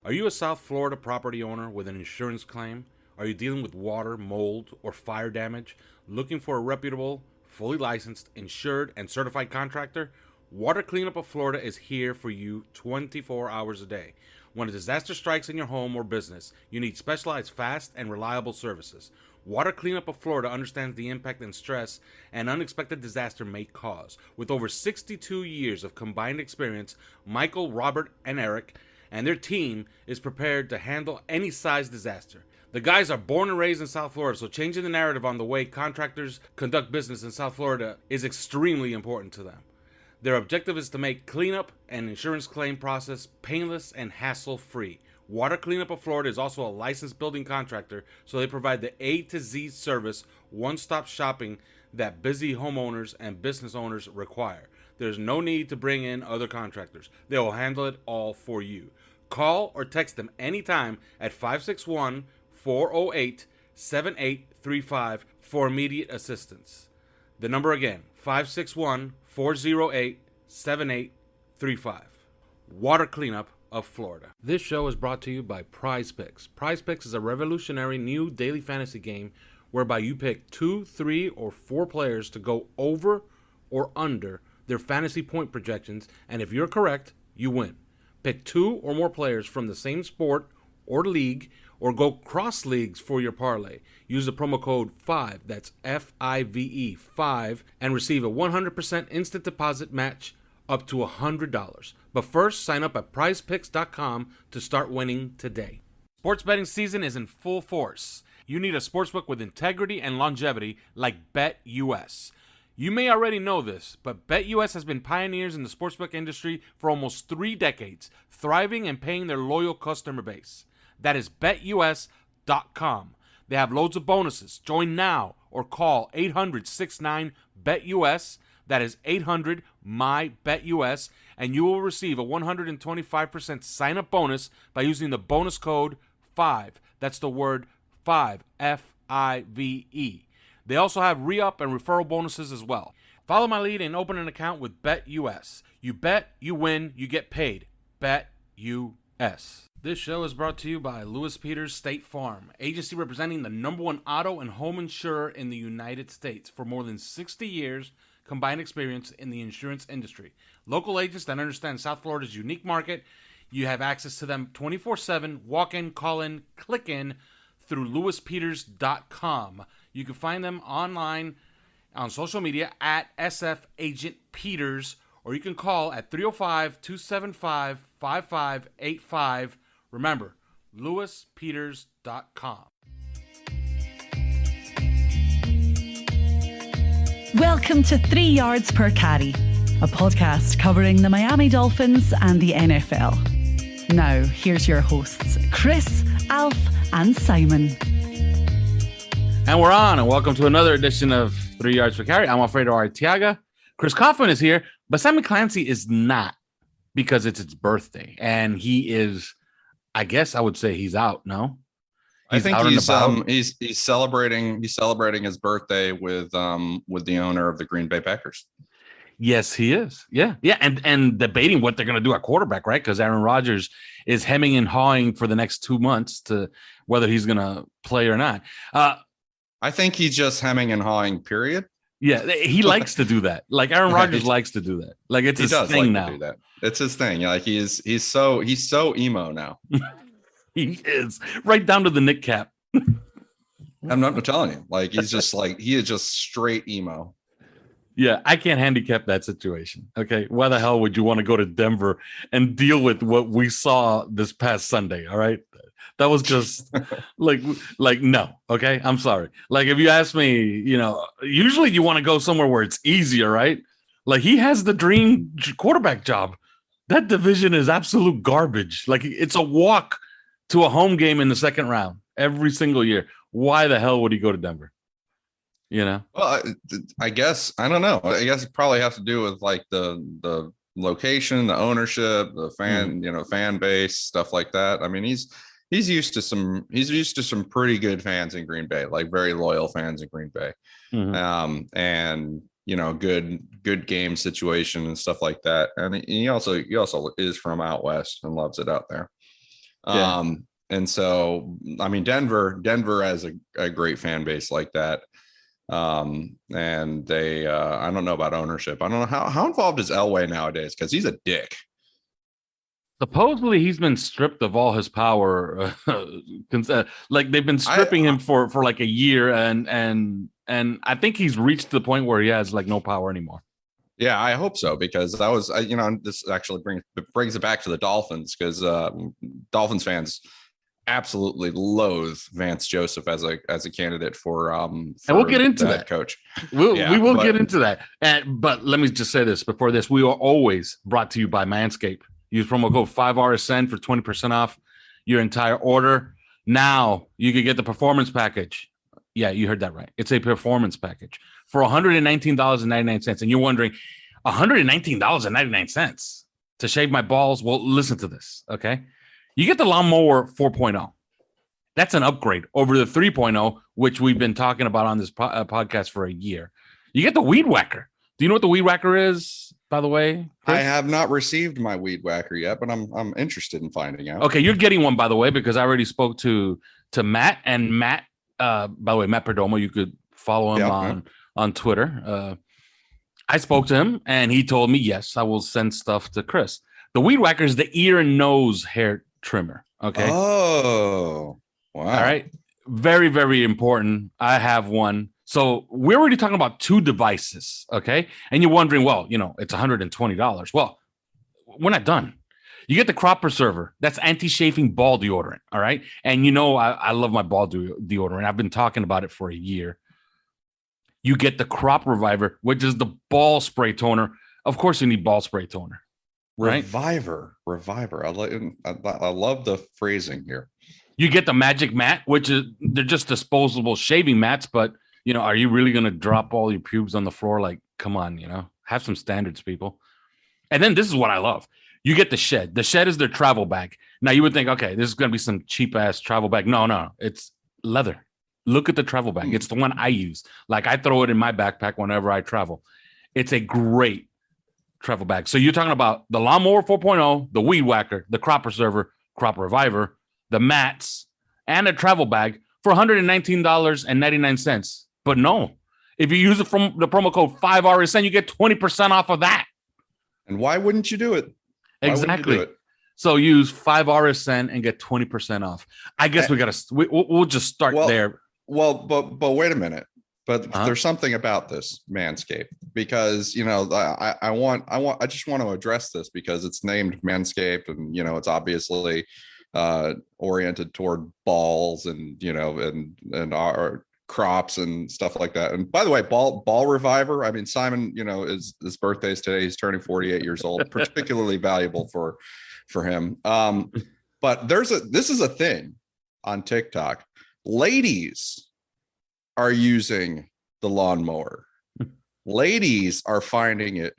Are you a South Florida property owner with an insurance claim? Are you dealing with water, mold, or fire damage? Looking for a reputable, fully licensed, insured, and certified contractor? Water Cleanup of Florida is here for you 24 hours a day. When a disaster strikes in your home or business, you need specialized, fast, and reliable services. Water Cleanup of Florida understands the impact and stress an unexpected disaster may cause. With over 62 years of combined experience, Michael, Robert, and Eric and their team is prepared to handle any size disaster. The guys are born and raised in South Florida, so changing the narrative on the way contractors conduct business in South Florida is extremely important to them. Their objective is to make cleanup and insurance claim process painless and hassle-free. Water Cleanup of Florida is also a licensed building contractor, so they provide the A to Z service, one-stop shopping that busy homeowners and business owners require. There's no need to bring in other contractors. They will handle it all for you. Call or text them anytime at 561-408-7835 for immediate assistance. The number again, 561-408-7835. Water Cleanup of Florida. This show is brought to you by Prize Picks. Prize Picks is a revolutionary new daily fantasy game whereby you pick 2, 3, or 4 players to go over or under their fantasy point projections, and if you're correct, you win. Pick 2 or more players from the same sport or league, or go cross leagues for your parlay. Use the promo code 5, that's FIVE, 5, and receive a 100% instant deposit match up to $100. But first, sign up at prizepicks.com to start winning today. Sports betting season is in full force. You need a sportsbook with integrity and longevity like BetUS. You may already know this, but BetUS has been pioneers in the sportsbook industry for almost 3 decades, thriving and paying their loyal customer base. That is BetUS.com. They have loads of bonuses. Join now or call 800-69-BET-US. That is 800-MY-BET-US. And you will receive a 125% sign-up bonus by using the bonus code 5. That's the word 5, F-I-V-E. They also have re-up and referral bonuses as well. Follow my lead and open an account with BetUS. You bet, you win, you get paid. BetUS. This show is brought to you by Lewis Peters State Farm, agency representing the #1 auto and home insurer in the United States for more than 60 years combined experience in the insurance industry. Local agents that understand South Florida's unique market. You have access to them 24/7, walk in, call in, click in through lewispeters.com. You can find them online on social media at SF Agent Peters, or you can call at 305-275-5585. Remember, lewispeters.com. Welcome to 3 Yards Per Carry, a podcast covering the Miami Dolphins and the NFL. Now, here's your hosts, Chris, Alf, and Simon. And we're on, and welcome to another edition of 3 Yards Per Carry. I'm Alfredo Arteaga. Chris Coffin is here, but Simon Clancy is not, because it's his birthday, and he is, I guess I would say he's out. No, I think he's celebrating his birthday with the owner of the Green Bay Packers. Yes, he is. Yeah, and debating what they're going to do at quarterback, right? Because Aaron Rodgers is hemming and hawing for the next 2 months to whether he's going to play or not. I think he's just hemming and hawing. Period. Yeah, he likes to do that. Like Aaron Rodgers likes to do that. Like it's his thing now. To do that. It's his thing. Like he's so emo now. He is, right down to the Nick cap. I'm not telling you. Like he is just straight emo. Yeah, I can't handicap that situation. Okay, why the hell would you want to go to Denver and deal with what we saw this past Sunday? All right, that was just like no. Okay, I'm sorry. Like if you ask me, usually you want to go somewhere where it's easier, right? Like he has the dream quarterback job. That division is absolute garbage. Like it's a walk to a home game in the second round every single year. Why the hell would he go to Denver? Well, I guess I don't know. I guess it probably has to do with like the location, the ownership, the fan base, stuff like that. I mean, he's used to some pretty good fans in Green Bay, like very loyal fans in Green Bay, and good game situation and stuff like that. And he also is from out west and loves it out there. And so, I mean, Denver has a great fan base like that. And they, I don't know about ownership. I don't know how involved is Elway nowadays, because he's a dick. Supposedly he's been stripped of all his power. Like they've been stripping him for like a year, and I think he's reached the point where he has like no power anymore. Yeah, I hope so, because that was, this actually brings it back to the Dolphins, because Dolphins fans absolutely loathe Vance Joseph as a candidate for and we'll get into that, coach. We will get into that. But let me just say this before this: we are always brought to you by Manscaped. Use promo code 5RSN for 20% off your entire order. Now you can get the performance package. Yeah, you heard that right. It's a performance package for $119.99. And you're wondering, $119.99 to shave my balls? Well, listen to this, okay? You get the Lawnmower 4.0. That's an upgrade over the 3.0, which we've been talking about on this podcast for a year. You get the Weed Whacker. Do you know what the Weed Whacker is, by the way, Chris? I have not received my Weed Whacker yet, but I'm interested in finding out. Okay, you're getting one, by the way, because I already spoke to Matt, and Matt, by the way, Matt Perdomo, you could follow him on Twitter. I spoke to him, and he told me, yes, I will send stuff to Chris. The Weed Whacker is the ear and nose hair trimmer, okay? Oh, wow. All right. Very, very important. I have one. So we're already talking about two devices, okay? And you're wondering, well, it's $120. Well, we're not done. You get the crop preserver. That's anti-chafing ball deodorant, all right? And I love my ball deodorant. I've been talking about it for a year. You get the crop reviver, which is the ball spray toner. Of course, you need ball spray toner. Right? Reviver. I love the phrasing here. You get the Magic Mat, which is they're just disposable shaving mats, but are you really going to drop all your pubes on the floor? Like, come on, have some standards, people. And then this is what I love. You get the Shed. The Shed is their travel bag. Now you would think, okay, this is going to be some cheap ass travel bag. No, it's leather. Look at the travel bag. It's the one I use. Like, I throw it in my backpack whenever I travel. It's a great travel bag. So you're talking about the Lawnmower 4.0, the Weed Whacker, the Crop Preserver, Crop Reviver, the mats, and a travel bag for $119.99. But no, if you use it from the promo code 5RSN, you get 20% off of that. And why wouldn't you do it? Exactly. So use 5RSN and get 20% off. I guess we'll just start there. Well, but wait a minute. But there's something about this Manscaped, because I just want to address this, because it's named Manscaped, and it's obviously oriented toward balls and and our crops and stuff like that. And by the way, ball reviver, I mean, Simon, his birthday is today. He's turning 48 years old, particularly valuable for him. But this is a thing on TikTok. Ladies are using the lawnmower. Ladies are finding it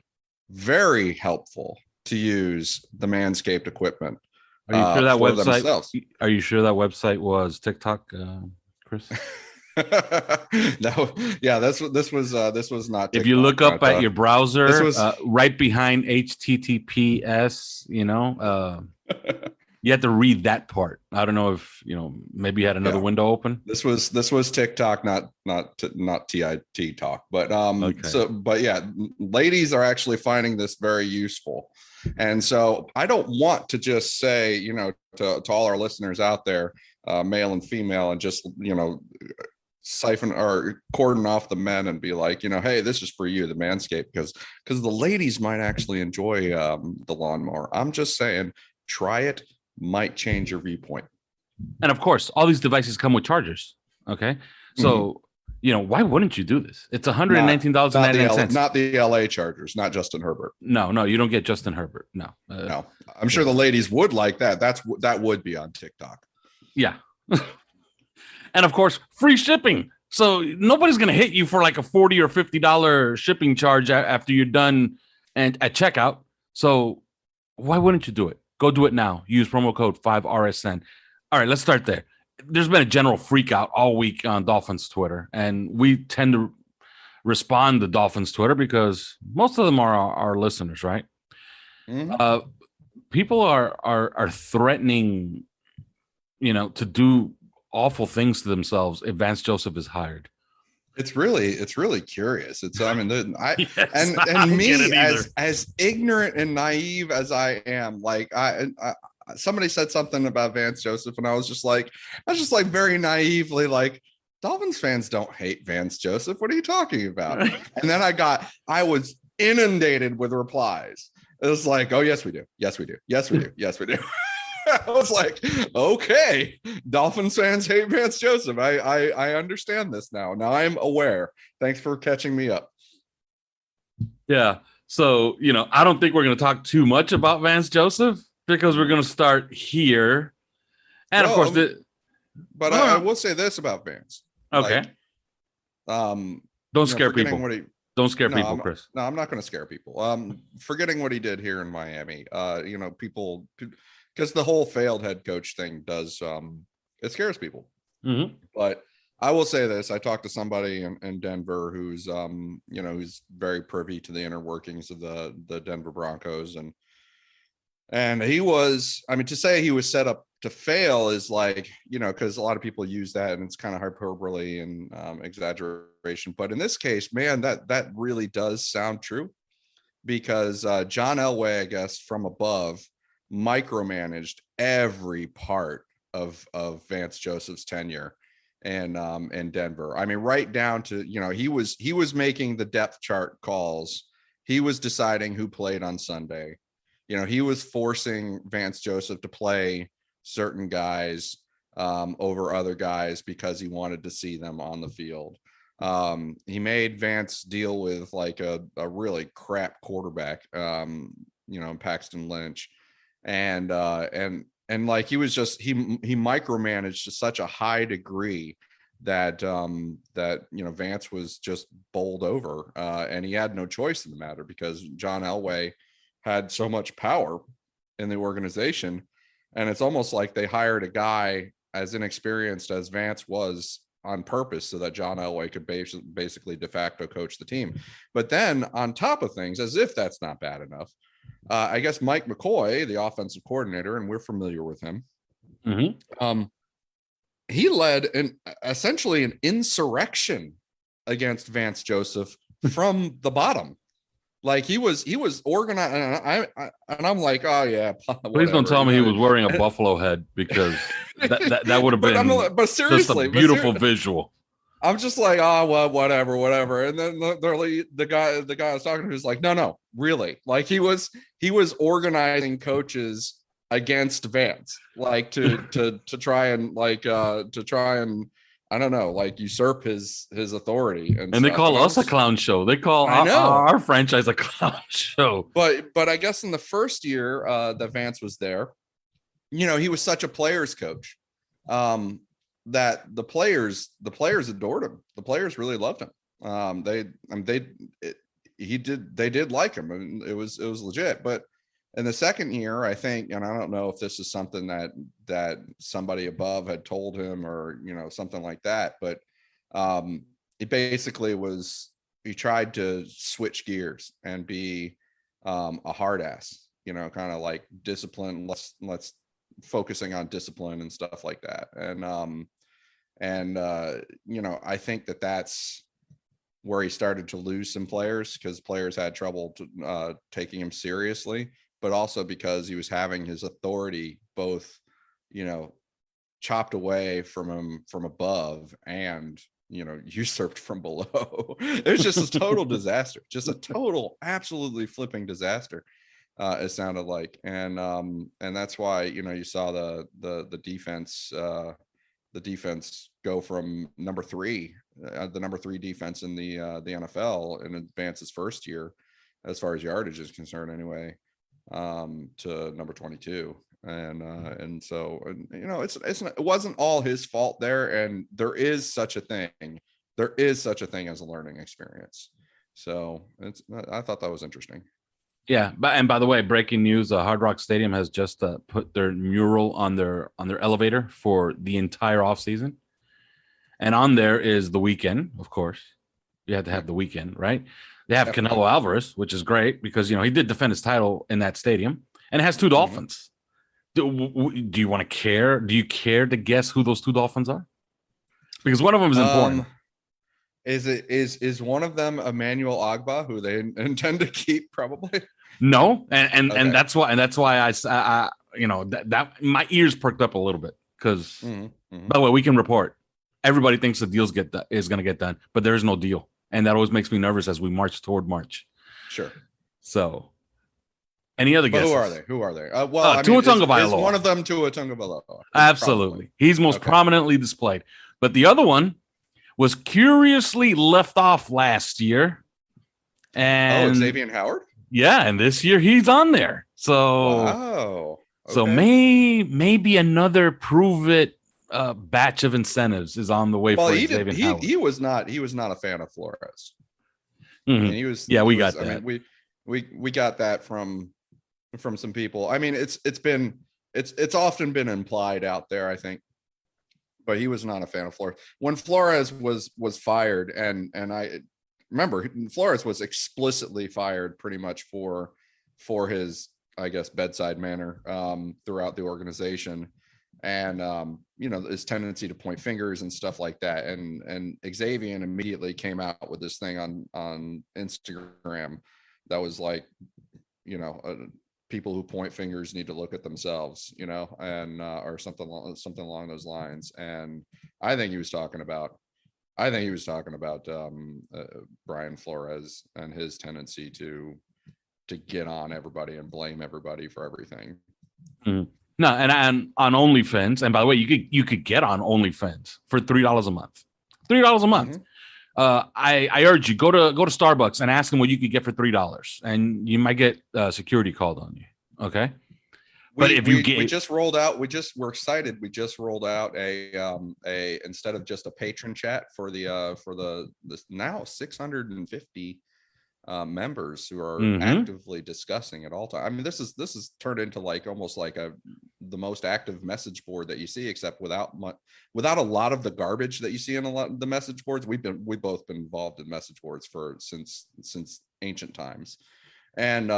very helpful to use the Manscaped equipment. Are you sure that website? Themselves. Are you sure that website was TikTok, Chris? No, yeah, this was not TikTok. If you look up at your browser, right behind HTTPS, you have to read that part. I don't know if maybe you had another window open. This was TikTok, not TIT talk, but okay. So, but yeah, ladies are actually finding this very useful, and so I don't want to just say to all our listeners out there, male and female, and just siphon or cordon off the men and be like, hey, this is for you, the Manscaped, because the ladies might actually enjoy the lawnmower. I'm just saying, try it. Might change your viewpoint. And of course, all these devices come with chargers. Okay. So, why wouldn't you do this? It's $119.99. Not the LA Chargers, not Justin Herbert. No, you don't get Justin Herbert. No. No. I'm sure the ladies would like that. That would be on TikTok. Yeah. And of course, free shipping. So nobody's going to hit you for like a $40 or $50 shipping charge after you're done and at checkout. So why wouldn't you do it? Go do it now. Use promo code 5RSN. All right, let's start there. There's been a general freak out all week on Dolphins Twitter, and we tend to respond to Dolphins Twitter because most of them are our listeners, right? Mm-hmm. People are threatening to do awful things to themselves if Vance Joseph is hired. It's really curious. It's Yes, and me as ignorant and naive as I am, like I somebody said something about Vance Joseph, and I was just like very naively like, Dolphins fans don't hate Vance Joseph. What are you talking about? And then I was inundated with replies. It was like, oh yes we do, yes we do, yes we do, yes we do. I was like, okay, Dolphins fans hate Vance Joseph. I understand this now. Now I'm aware. Thanks for catching me up. Yeah. So, I don't think we're going to talk too much about Vance Joseph because we're going to start here. And of course, I will say this about Vance. Okay. Don't scare people. Don't scare people, Chris. No, I'm not going to scare people. Forgetting what he did here in Miami, people, because the whole failed head coach thing does, it scares people. Mm-hmm. But I will say this: I talked to somebody in Denver who's, who's very privy to the inner workings of the Denver Broncos, and he was, to say he was set up to fail is like, because a lot of people use that and it's kind of hyperbole and exaggeration. But in this case, man, that really does sound true, because John Elway, I guess, from above, micromanaged every part of Vance Joseph's tenure in Denver. Right down to, he was making the depth chart calls. He was deciding who played on Sunday. He was forcing Vance Joseph to play certain guys over other guys because he wanted to see them on the field. He made Vance deal with like a really crap quarterback, Paxton Lynch. And like he was just he micromanaged to such a high degree that Vance was just bowled over, and he had no choice in the matter because John Elway had so much power in the organization, and it's almost like they hired a guy as inexperienced as Vance was on purpose so that John Elway could basically de facto coach the team. But then on top of things, as if that's not bad enough, I guess Mike McCoy, the offensive coordinator, and we're familiar with him. Mm-hmm. He led essentially an insurrection against Vance Joseph from the bottom. Like he was organized, and I'm like, oh yeah. Please don't tell me he was wearing a buffalo head, because that would have been but seriously, just a beautiful visual. I'm just like, oh, well, whatever. And then the guy I was talking to was like, no, really. Like he was organizing coaches against Vance, like to try and I don't know, like usurp his authority. And they call us a clown show. They call our franchise a clown show. But I guess in the first year that Vance was there, he was such a player's coach. That the players adored him. The players really loved him. They did like him, and it was legit. But in the second year, I think, and I don't know if this is something that somebody above had told him or something like that, but it basically was, he tried to switch gears and be a hard ass, kind of like discipline. Let's focusing on discipline and stuff like that. And I think that's where he started to lose some players, because players had trouble taking him seriously, but also because he was having his authority both, chopped away from him from above and, usurped from below. It was just a total disaster, just a total, absolutely flipping disaster. It sounded like, and that's why, you saw the defense, the defense go from number 3, the number 3 defense in the NFL in Vance's first year, as far as yardage is concerned, anyway, to number 22. And so, it wasn't all his fault there, and there is such a thing as a learning experience. So I thought that was interesting. Yeah, and by the way, breaking news: Hard Rock Stadium has just put their mural on their elevator for the entire offseason. And on there is the Weeknd, of course. You have to have the Weeknd, right? They have Canelo Alvarez, which is great because he did defend his title in that stadium, and it has 2 Dolphins. Do you want to care? Do you care to guess who those two Dolphins are? Because one of them is important. Is one of them Emmanuel Ogbah, who they intend to keep probably? No, and Okay. that's why I that my ears perked up a little bit because by the way, we can report everybody thinks the deal's is going to get done, but there is no deal, and that always makes me nervous as we march toward March. Sure. So, any other guesses? Who are they? Tua Tagovailoa. Is one of them Tua Tagovailoa? Absolutely, probably. He's most prominently displayed, but the other one was curiously left off last year. And Xavier Howard? Yeah, and this year he's on there. So wow. Okay. So maybe another prove it batch of incentives is on the way for Xavier Howard. He was not a fan of Flores. Mm-hmm. He was we got that. I mean, we got that from some people. I mean, it's often been implied out there, I think. But he was not a fan of Flores. When Flores was fired, and I remember Flores was explicitly fired pretty much for his, I guess, bedside manner throughout the organization, and his tendency to point fingers and stuff like that. And Xavier immediately came out with this thing on Instagram that was like, people who point fingers need to look at themselves, and or something along those lines. And I think he was talking about Brian Flores and his tendency to get on everybody and blame everybody for everything. Mm-hmm. No, and on OnlyFans, and by the way, you could get on OnlyFans for $3 a month. $3 a month. Mm-hmm. I urge you, go to Starbucks and ask them what you could get for $3, and you might get security called on you. Okay. We're excited. We just rolled out a instead of just a patron chat for the now 650 members who are actively discussing at all time. I mean, this is turned into like almost like the most active message board that you see, except without a lot of the garbage that you see in a lot of the message boards. We've both been involved in message boards since ancient times. And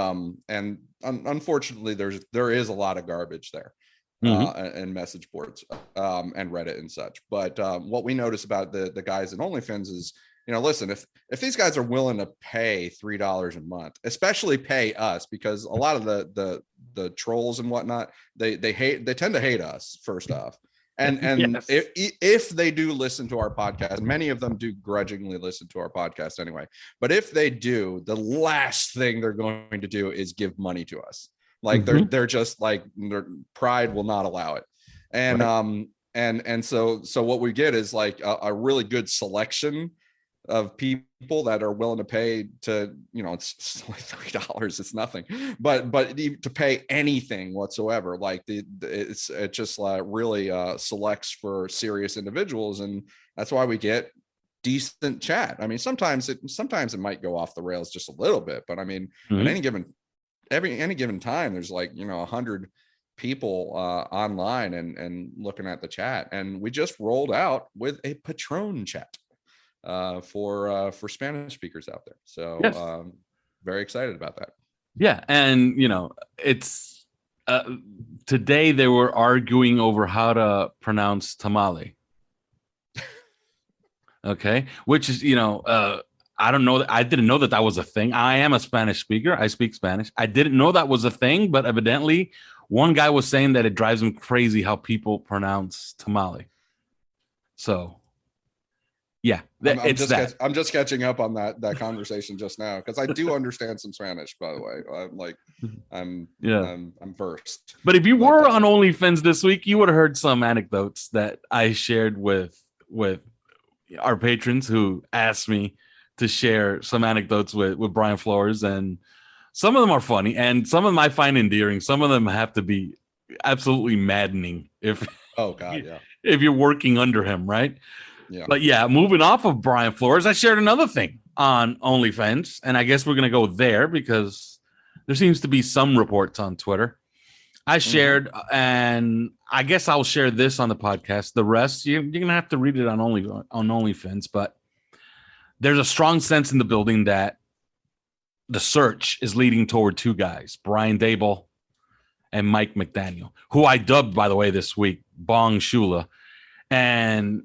unfortunately there is a lot of garbage there and message boards and Reddit and such. But what we notice about the guys in OnlyFans is, listen, if these guys are willing to pay $3 a month, especially pay us, because a lot of the trolls and whatnot, they tend to hate us first off. And yes. if they do listen to our podcast, many of them do grudgingly listen to our podcast anyway. But if they do, the last thing they're going to do is give money to us. Like they're just like, their pride will not allow it. And right. and so what we get is like a really good selection of people that are willing to pay to, it's like $3, it's nothing, but to pay anything whatsoever, like it just really selects for serious individuals, and that's why we get decent chat. I mean, sometimes it might go off the rails just a little bit, but I mean, at any given time, there's like 100 people online and looking at the chat, and we just rolled out with a Patron chat for Spanish speakers out there. So yes. Very excited about that. Yeah. And, it's today they were arguing over how to pronounce tamale. Okay. Which is, I don't know. I didn't know that was a thing. I am a Spanish speaker. I speak Spanish. I didn't know that was a thing, but evidently one guy was saying that it drives him crazy how people pronounce tamale. So yeah, I'm just catching up on that conversation just now, because I do understand some Spanish, by the way. I'm versed. But if you were on OnlyFans this week, you would have heard some anecdotes that I shared with our patrons who asked me to share some anecdotes with Brian Flores, and some of them are funny, and some of them I find endearing. Some of them have to be absolutely maddening if you're working under him, right? Yeah. But yeah, moving off of Brian Flores, I shared another thing on OnlyFans, and I guess we're going to go there because there seems to be some reports on Twitter. I shared, and I guess I'll share this on the podcast. The rest, you're going to have to read it on OnlyFans, but there's a strong sense in the building that the search is leading toward two guys, Brian Daboll and Mike McDaniel, who I dubbed, by the way, this week, Bong Shula. And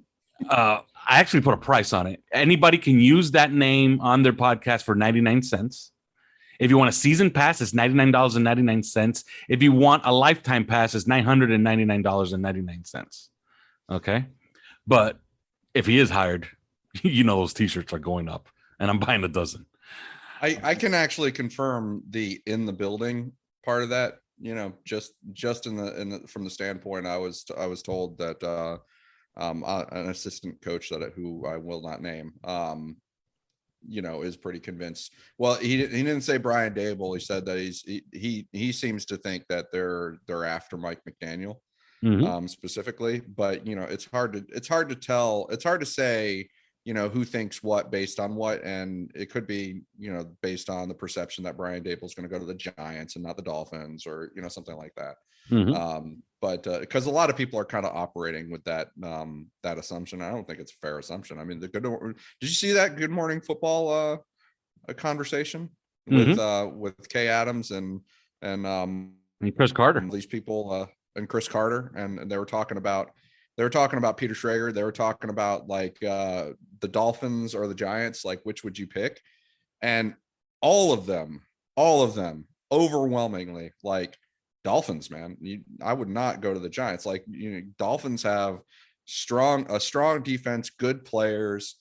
I actually put a price on it. Anybody can use that name on their podcast for 99 cents. If you want a season pass, it's $99.99. If you want a lifetime pass, it's $999.99. Okay. But if he is hired, those t-shirts are going up, and I'm buying a dozen. I can actually confirm the in the building part of that, just in the from the standpoint I was told that an assistant coach who I will not name is pretty convinced. Well, he didn't say Brian Dable. He said that he seems to think that they're after Mike McDaniel specifically, but it's hard to tell. It's hard to say who thinks what based on what, and it could be based on the perception that Brian Dable is going to go to the Giants and not the Dolphins, or something like that. But because a lot of people are kind of operating with that assumption. I don't think it's a fair assumption. I mean, did you see that Good Morning Football a conversation with Kay Adams and Chris Carter, these people and Chris Carter, and they were talking about Peter Schrager. They were talking about like the Dolphins or the Giants, like which would you pick? And all of them overwhelmingly like Dolphins, man. I would not go to the Giants. Like, Dolphins have a strong defense, good players.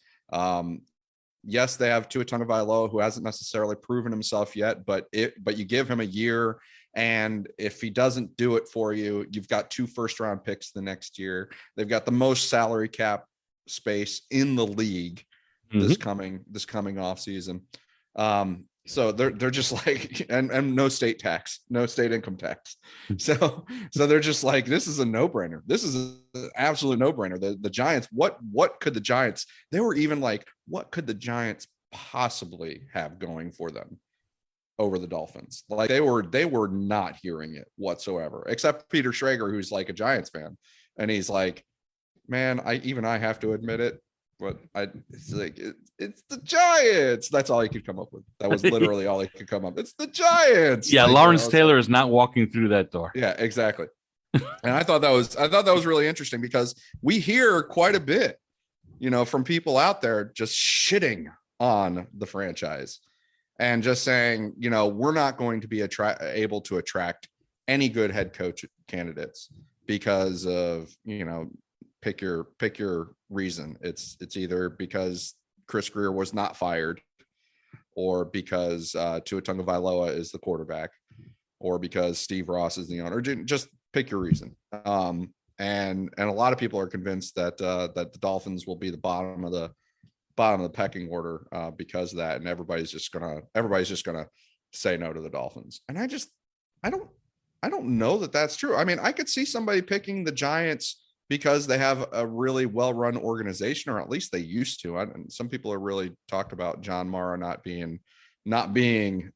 Yes, they have Tua Tagovailoa, who hasn't necessarily proven himself yet, but you give him a year, and if he doesn't do it for you, you've got 2 first-round picks the next year. They've got the most salary cap space in the league this coming offseason. So they're just like, and no state tax, no state income tax. So they're just like, this is a no-brainer. This is an absolute no-brainer. The Giants, what could the Giants, they were even like, what could the Giants possibly have going for them over the Dolphins? Like they were not hearing it whatsoever, except Peter Schrager, who's like a Giants fan. And he's like, man, I have to admit it. But it's like it's the Giants. That's all he could come up with. That was literally all he could come up. It's the Giants. Yeah, like, Lawrence Taylor is not walking through that door. Yeah, exactly. And I thought that was really interesting, because we hear quite a bit, from people out there just shitting on the franchise and just saying, we're not going to be able to attract any good head coach candidates because of, pick your reason. It's either because Chris Greer was not fired, or because Tua Tagovailoa is the quarterback, or because Steve Ross is the owner. Just pick your reason. And a lot of people are convinced that the Dolphins will be the bottom of the pecking order because of that, and everybody's just gonna say no to the Dolphins. And I don't know that that's true. I mean, I could see somebody picking the Giants because they have a really well-run organization, or at least they used to. And some people are really talked about John Mara not being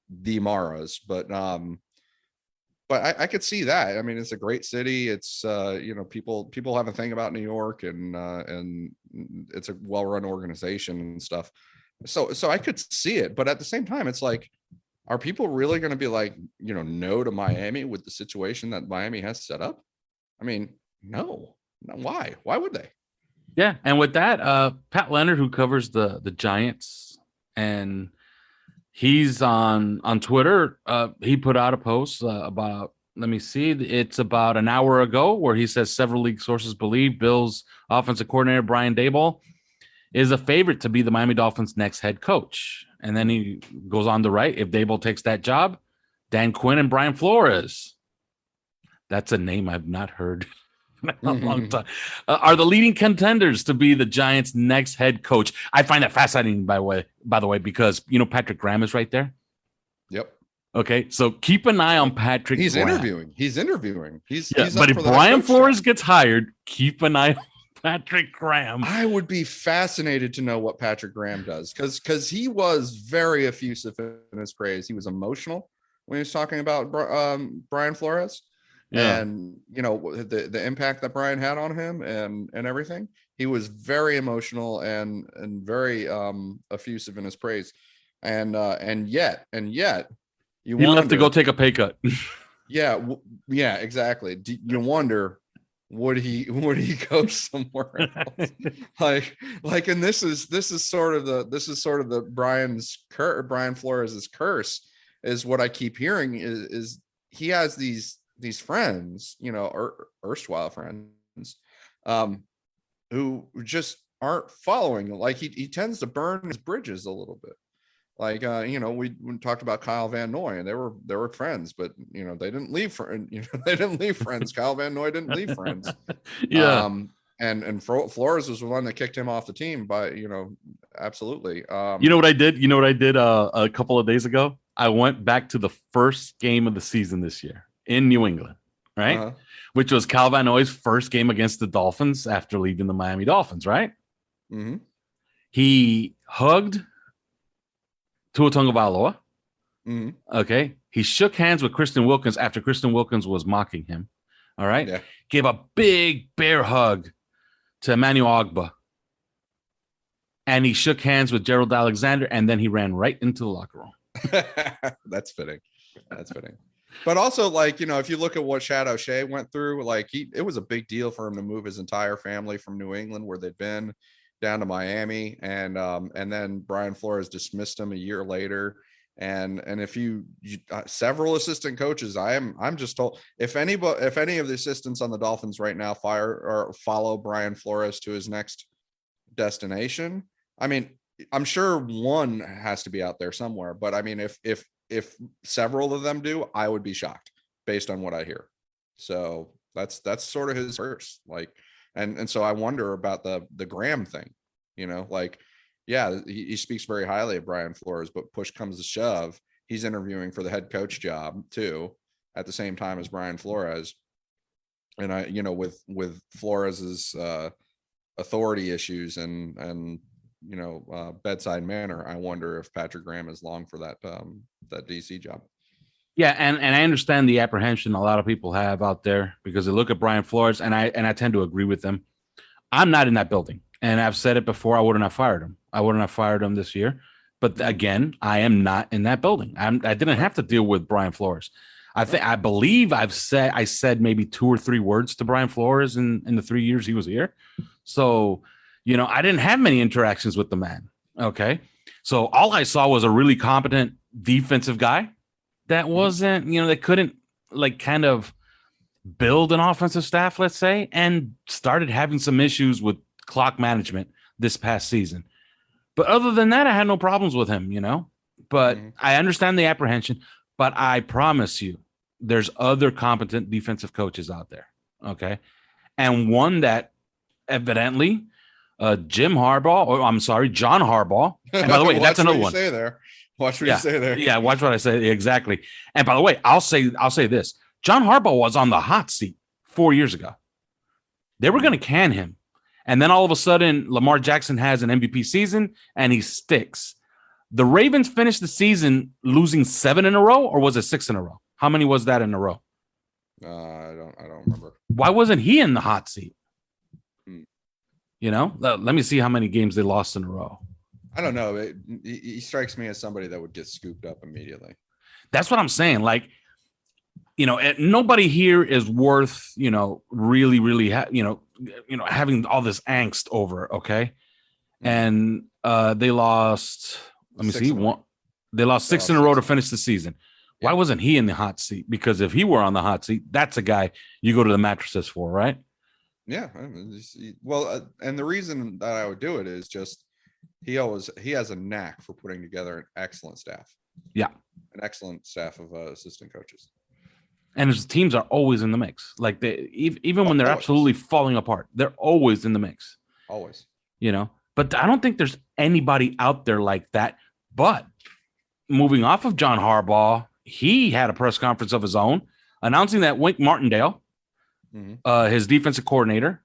the Maras, but I could see that. I mean, it's a great city. It's people have a thing about New York, and it's a well-run organization and stuff. So I could see it, but at the same time, it's like, are people really going to be like, no to Miami with the situation that Miami has set up? I mean, no. Why would they? Yeah. And with that, Pat Leonard, who covers the Giants, and he's on Twitter, he put out a post about, let me see, it's about an hour ago, where he says several league sources believe Bills offensive coordinator Brian Daboll is a favorite to be the Miami Dolphins' next head coach. And then he goes on to write, if Daboll takes that job, Dan Quinn and Brian Flores. That's a name I've not heard a long time. Are the leading contenders to be the Giants' next head coach. I find that fascinating, by the way, because Patrick Graham is right there. Yep. Okay, so keep an eye on Patrick. He's Graham. interviewing. He's but if Brian Flores gets hired, keep an eye on Patrick Graham. I would be fascinated to know what Patrick Graham does, because he was very effusive in his praise. He was emotional when he was talking about Brian Flores. Yeah. And the impact that Brian had on him and everything. He was very emotional and very effusive in his praise, and yet you want to go take a pay cut. Yeah, exactly. You wonder, would he go somewhere else? And this is sort of the Brian Flores' curse, is what I keep hearing is he has these friends, erstwhile friends, who just aren't following. Like he tends to burn his bridges a little bit. Like we talked about Kyle Van Noy, and they were friends, but they didn't leave they didn't leave friends. Kyle Van Noy didn't leave friends. Yeah. And Flores was the one that kicked him off the team by, absolutely. You know what I did? A couple of days ago? I went back to the first game of the season this year in New England, right? Uh-huh. Which was Cal Van Noy's first game against the Dolphins after leaving the Miami Dolphins, right? Mm-hmm. He hugged Tua Tagovailoa. Mm-hmm. Okay. He shook hands with Kristen Wilkins after Kristen Wilkins was mocking him. All right. Yeah. Gave a big bear hug to Emmanuel Ogbah. And he shook hands with Gerald Alexander, and then he ran right into the locker room. That's fitting. But also, if you look at what Chad O'Shea went through, it was a big deal for him to move his entire family from New England, where they'd been, down to Miami, and then Brian Flores dismissed him a year later. And if you several assistant coaches, I'm just told, if any of the assistants on the Dolphins right now fire or follow Brian Flores to his next destination, I mean, I'm sure one has to be out there somewhere, but I mean, if several of them do, I would be shocked based on what I hear. So that's sort of his curse. And so I wonder about the Graham thing, yeah, he speaks very highly of Brian Flores, but push comes to shove, he's interviewing for the head coach job too, at the same time as Brian Flores. And with Flores's authority issues and bedside manner, I wonder if Patrick Graham is long for that DC job. Yeah, and I understand the apprehension a lot of people have out there because they look at Brian Flores, and I tend to agree with them. I'm not in that building, and I've said it before. I wouldn't have fired him. I wouldn't have fired him this year. But again, I am not in that building. I didn't have to deal with Brian Flores. I believe I said maybe 2 or 3 words to Brian Flores in the 3 years he was here. So, I didn't have many interactions with the man. Okay. So all I saw was a really competent defensive guy that wasn't, that couldn't kind of build an offensive staff, let's say, and started having some issues with clock management this past season. But other than that, I had no problems with him, but I understand the apprehension, but I promise you there's other competent defensive coaches out there. Okay. And one that evidently John Harbaugh. And by the way, that's another one. Say there. Watch what you say there. Yeah, watch what I say. Exactly. And by the way, I'll say this. John Harbaugh was on the hot seat 4 years ago. They were going to can him. And then all of a sudden, Lamar Jackson has an MVP season and he sticks. The Ravens finished the season losing 7 in a row, or was it 6 in a row? How many was that in a row? I don't remember. Why wasn't he in the hot seat? Let me see how many games they lost in a row. I don't know. He strikes me as somebody that would get scooped up immediately. That's what I'm saying. Nobody here is worth, really, really, having all this angst over. Okay. And they lost, let me see. They lost 6 in a row to finish the season. Why wasn't he in the hot seat? Because if he were on the hot seat, that's a guy you go to the mattresses for, right? Yeah. Well, and the reason that I would do it is just he has a knack for putting together an excellent staff. Yeah. An excellent staff of assistant coaches. And his teams are always in the mix. Even when they're absolutely falling apart, they're always in the mix. Always. But I don't think there's anybody out there like that. But moving off of John Harbaugh, he had a press conference of his own announcing that Wink Martindale, his defensive coordinator,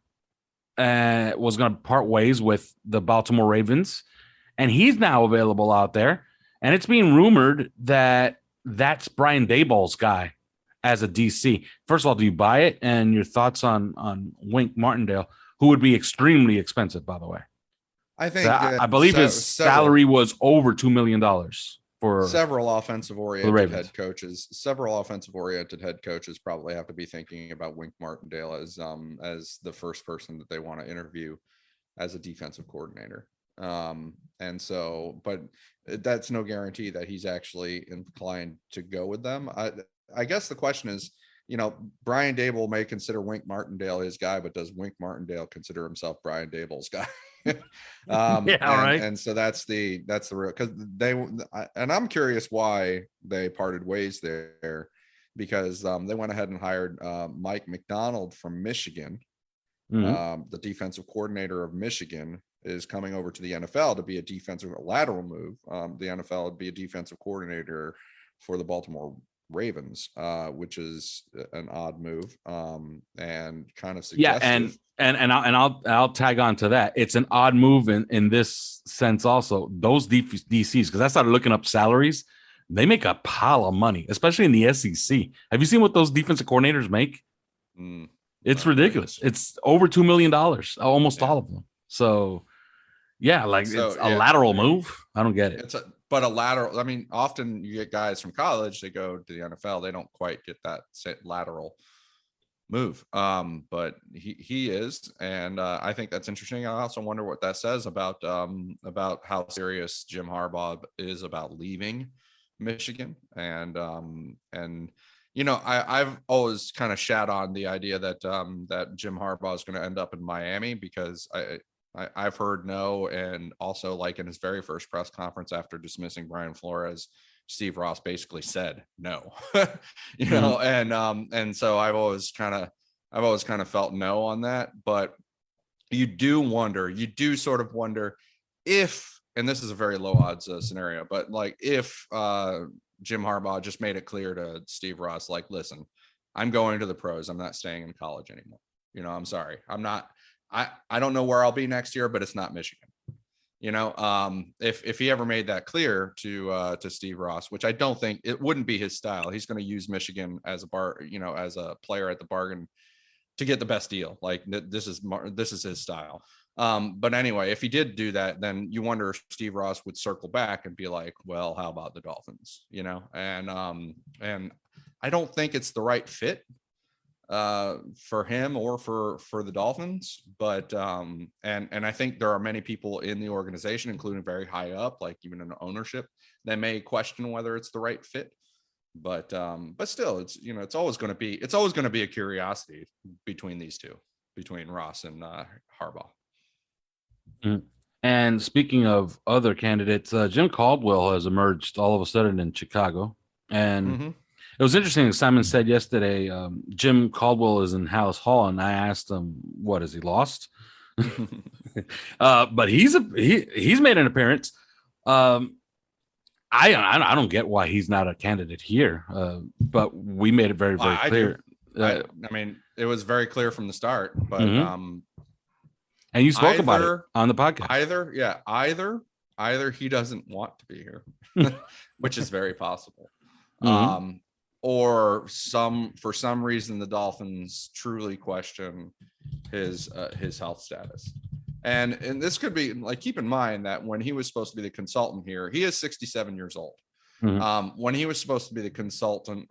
was going to part ways with the Baltimore Ravens, and he's now available out there. And it's being rumored that that's Brian Daboll's guy as a DC. First of all, do you buy it? And your thoughts on Wink Martindale, who would be extremely expensive, by the way. I think I believe his salary was over $2 million. for several offensive-oriented Ravens. head coaches. Several offensive-oriented head coaches probably have to be thinking about Wink Martindale as the first person that they want to interview as a defensive coordinator. And so, but that's no guarantee that he's actually inclined to go with them. I guess the question is, you know, Brian Dable may consider Wink Martindale his guy, but does Wink Martindale consider himself Brian Dable's guy? And so that's the real, because and I'm curious why they parted ways there, because they went ahead and hired Mike Macdonald from Michigan. The defensive coordinator of Michigan is coming over to the NFL to be a defensive lateral move. The NFL would be a defensive coordinator for the Baltimore Ravens, which is an odd move, and kind of suggestive. And I'll tag on to that. It's an odd move in this sense also. Those DCs, because I started looking up salaries, they make a pile of money, especially in the SEC. Have you seen what those defensive coordinators make? It's ridiculous. It's over $2 million, almost all of them. So, yeah, it's a lateral move. I don't get it. But a lateral, I mean, often you get guys from college, they go to the NFL, they don't quite get that lateral move. But he is, and I think that's interesting. I also wonder what that says about how serious Jim Harbaugh is about leaving Michigan. And you know, I've always kind of shat on the idea that Jim Harbaugh is going to end up in Miami, because I've heard no, and also, like, in his very first press conference after dismissing Brian Flores, Steve Ross basically said no. You know, and so I've always kind of felt no on that. But you do sort of wonder if, and this is a very low odds scenario, but like if Jim Harbaugh just made it clear to Steve Ross, like, listen, I'm going to the pros, I'm not staying in college anymore. You know, I'm sorry, I'm not. I don't know where I'll be next year, but it's not Michigan. You know, if he ever made that clear to Steve Ross, which I don't think, it wouldn't be his style. He's going to use Michigan as as a player at the bargain to get the best deal. Like, this is his style. But anyway, if he did do that, then you wonder if Steve Ross would circle back and be like, well, how about the Dolphins? You know, and I don't think it's the right fit for him or for the Dolphins, but and I think there are many people in the organization, including very high up, like even in ownership, that may question whether it's the right fit. But still, it's, you know, it's always going to be a curiosity between these two, between Ross and Harbaugh. And speaking of other candidates, Jim Caldwell has emerged all of a sudden in Chicago, and it was interesting. Simon said yesterday, Jim Caldwell is in Hallis Hall, and I asked him, "What, has he lost?" But he's made an appearance. I don't get why he's not a candidate here, but we made it very clear. I mean, it was very clear from the start. But and you spoke about it on the podcast. Either he doesn't want to be here, which is very possible. Or for some reason the Dolphins truly question his health status. And this could be, like, keep in mind that when he was supposed to be the consultant here, he is 67 years old. When he was supposed to be the consultant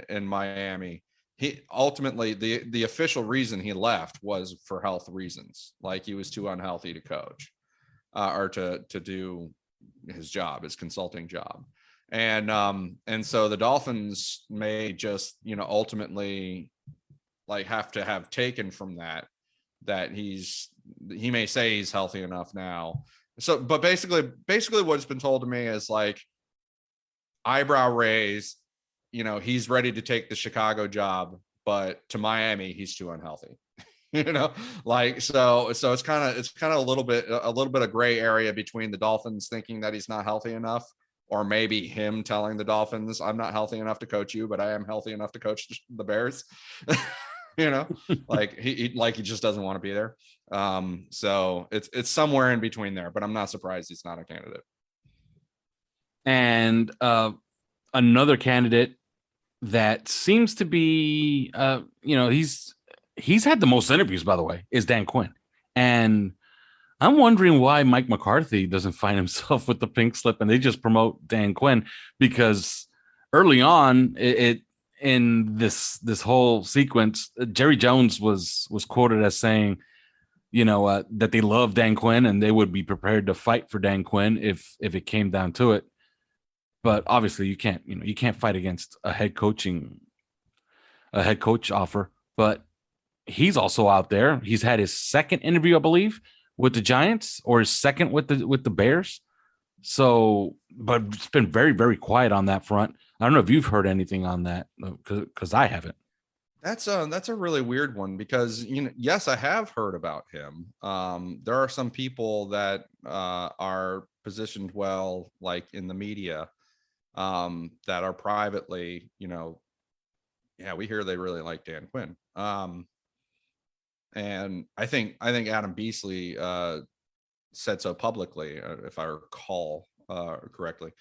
in Miami, he ultimately, the official reason he left was for health reasons. Like, he was too unhealthy to coach or to do his job, his consulting job. And so the Dolphins may just, you know, ultimately, like, have to have taken from that he may say he's healthy enough now. So, but basically what's been told to me is, like, eyebrow raise, you know, he's ready to take the Chicago job, but to Miami, he's too unhealthy. You know, like, so it's kind of a little bit of gray area between the Dolphins thinking that he's not healthy enough, or maybe him telling the Dolphins, I'm not healthy enough to coach you, but I am healthy enough to coach the Bears. You know, like he just doesn't want to be there. So it's somewhere in between there, but I'm not surprised he's not a candidate. And another candidate that seems to be, you know, he's had the most interviews, by the way, is Dan Quinn. And I'm wondering why Mike McCarthy doesn't find himself with the pink slip and they just promote Dan Quinn, because early on in this whole sequence, Jerry Jones was quoted as saying, that they love Dan Quinn and they would be prepared to fight for Dan Quinn if it came down to it. But obviously you can't fight against a head coach offer. But he's also out there. He's had his second interview, I believe, with the Giants, or his second with the Bears. So, but it's been very, very quiet on that front. I don't know if you've heard anything on that, because I haven't. That's a really weird one, because, yes, I have heard about him. There are some people that are positioned well, like in the media, that are privately, we hear they really like Dan Quinn. And I think Adam Beasley said so publicly, if I recall correctly.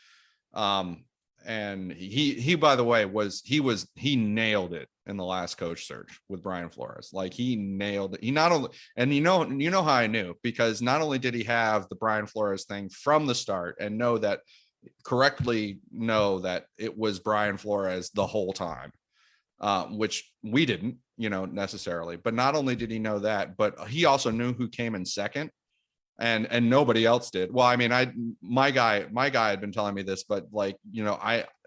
And he by the way he nailed it in the last coach search with Brian Flores. Like, he nailed it. He not only, and you know how I knew, because not only did he have the Brian Flores thing from the start and correctly know that it was Brian Flores the whole time, which we didn't, necessarily. But not only did he know that, but he also knew who came in second. And nobody else did. Well, I mean, my guy had been telling me this, but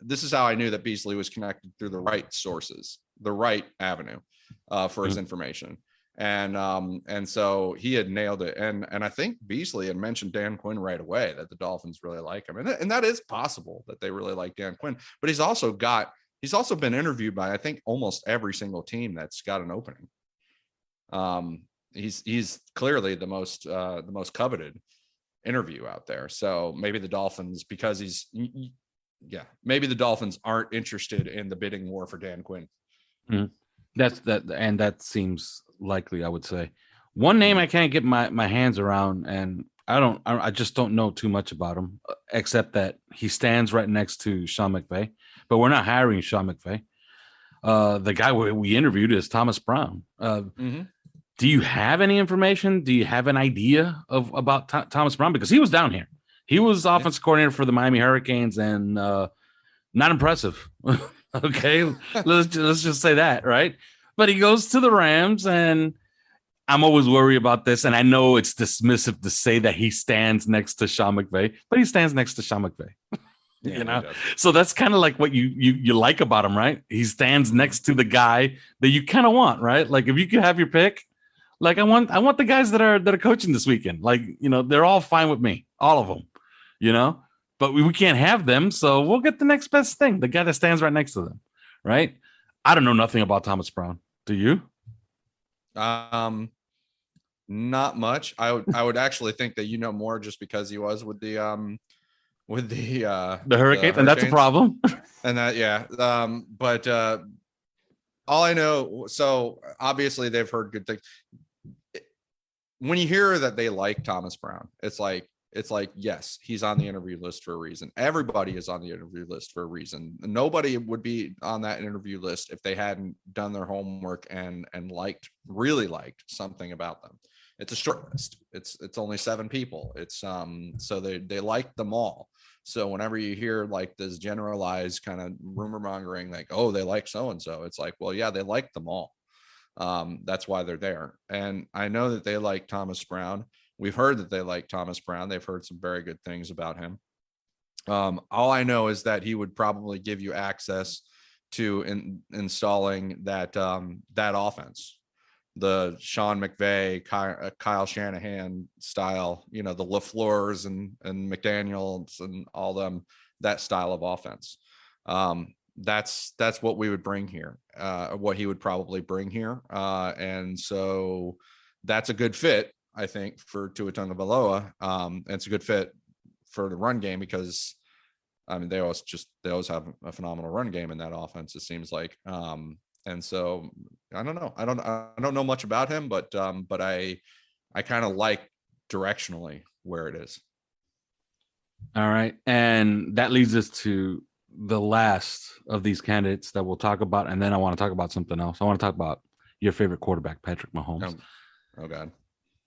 this is how I knew that Beasley was connected through the right sources, the right avenue for his information. And so he had nailed it. And I think Beasley had mentioned Dan Quinn right away, that the Dolphins really like him. And that is possible that they really like Dan Quinn, but he's also been interviewed by, I think, almost every single team that's got an opening. He's clearly the most coveted interview out there. So maybe the Dolphins, because maybe the Dolphins aren't interested in the bidding war for Dan Quinn. Mm-hmm. That seems likely, I would say. One name I can't get my hands around, and I just don't know too much about him, except that he stands right next to Sean McVay, but we're not hiring Sean McVay. The guy we interviewed is Thomas Brown. Do you have any information? Do you have an idea about Thomas Brown? Because he was down here. He was offensive coordinator for the Miami Hurricanes, and not impressive. Okay, let's just say that, right? But he goes to the Rams, and I'm always worried about this. And I know it's dismissive to say that he stands next to Sean McVay, but he stands next to Sean McVay. So that's kind of like what you like about him, right? He stands next to the guy that you kind of want, right? Like, if you could have your pick. Like, I want the guys that are coaching this weekend. Like, they're all fine with me, all of them, but we can't have them. So we'll get the next best thing, the guy that stands right next to them. Right. I don't know nothing about Thomas Brown. Do you? Not much. I would actually think that more, just because he was with the Hurricanes, and that's a problem. And that, yeah. But all I know, so obviously they've heard good things. When you hear that they like Thomas Brown, it's like, yes, he's on the interview list for a reason. Everybody is on the interview list for a reason. Nobody would be on that interview list if they hadn't done their homework and really liked something about them. It's a short list. It's only 7 people. It's so they like them all. So whenever you hear like this generalized kind of rumor mongering, like, oh, they like so-and-so, it's like, well, yeah, they like them all. That's why they're there. And I know that they like Thomas Brown. We've heard that they like Thomas Brown. They've heard some very good things about him. All I know is that he would probably give you access to installing that offense, the Sean McVay, Kyle Shanahan style, the LaFleurs and McDaniels and all them, that style of offense. That's what we would bring here, what he would probably bring here. And so that's a good fit, I think, for Tua Tagovailoa. It's a good fit for the run game, because I mean, they always have a phenomenal run game in that offense, it seems like. And so I don't know. I don't know much about him, but I kind of like directionally where it is. All right. And that leads us to the last of these candidates that we'll talk about. And then I want to talk about something else. I want to talk about your favorite quarterback, Patrick Mahomes. Oh God.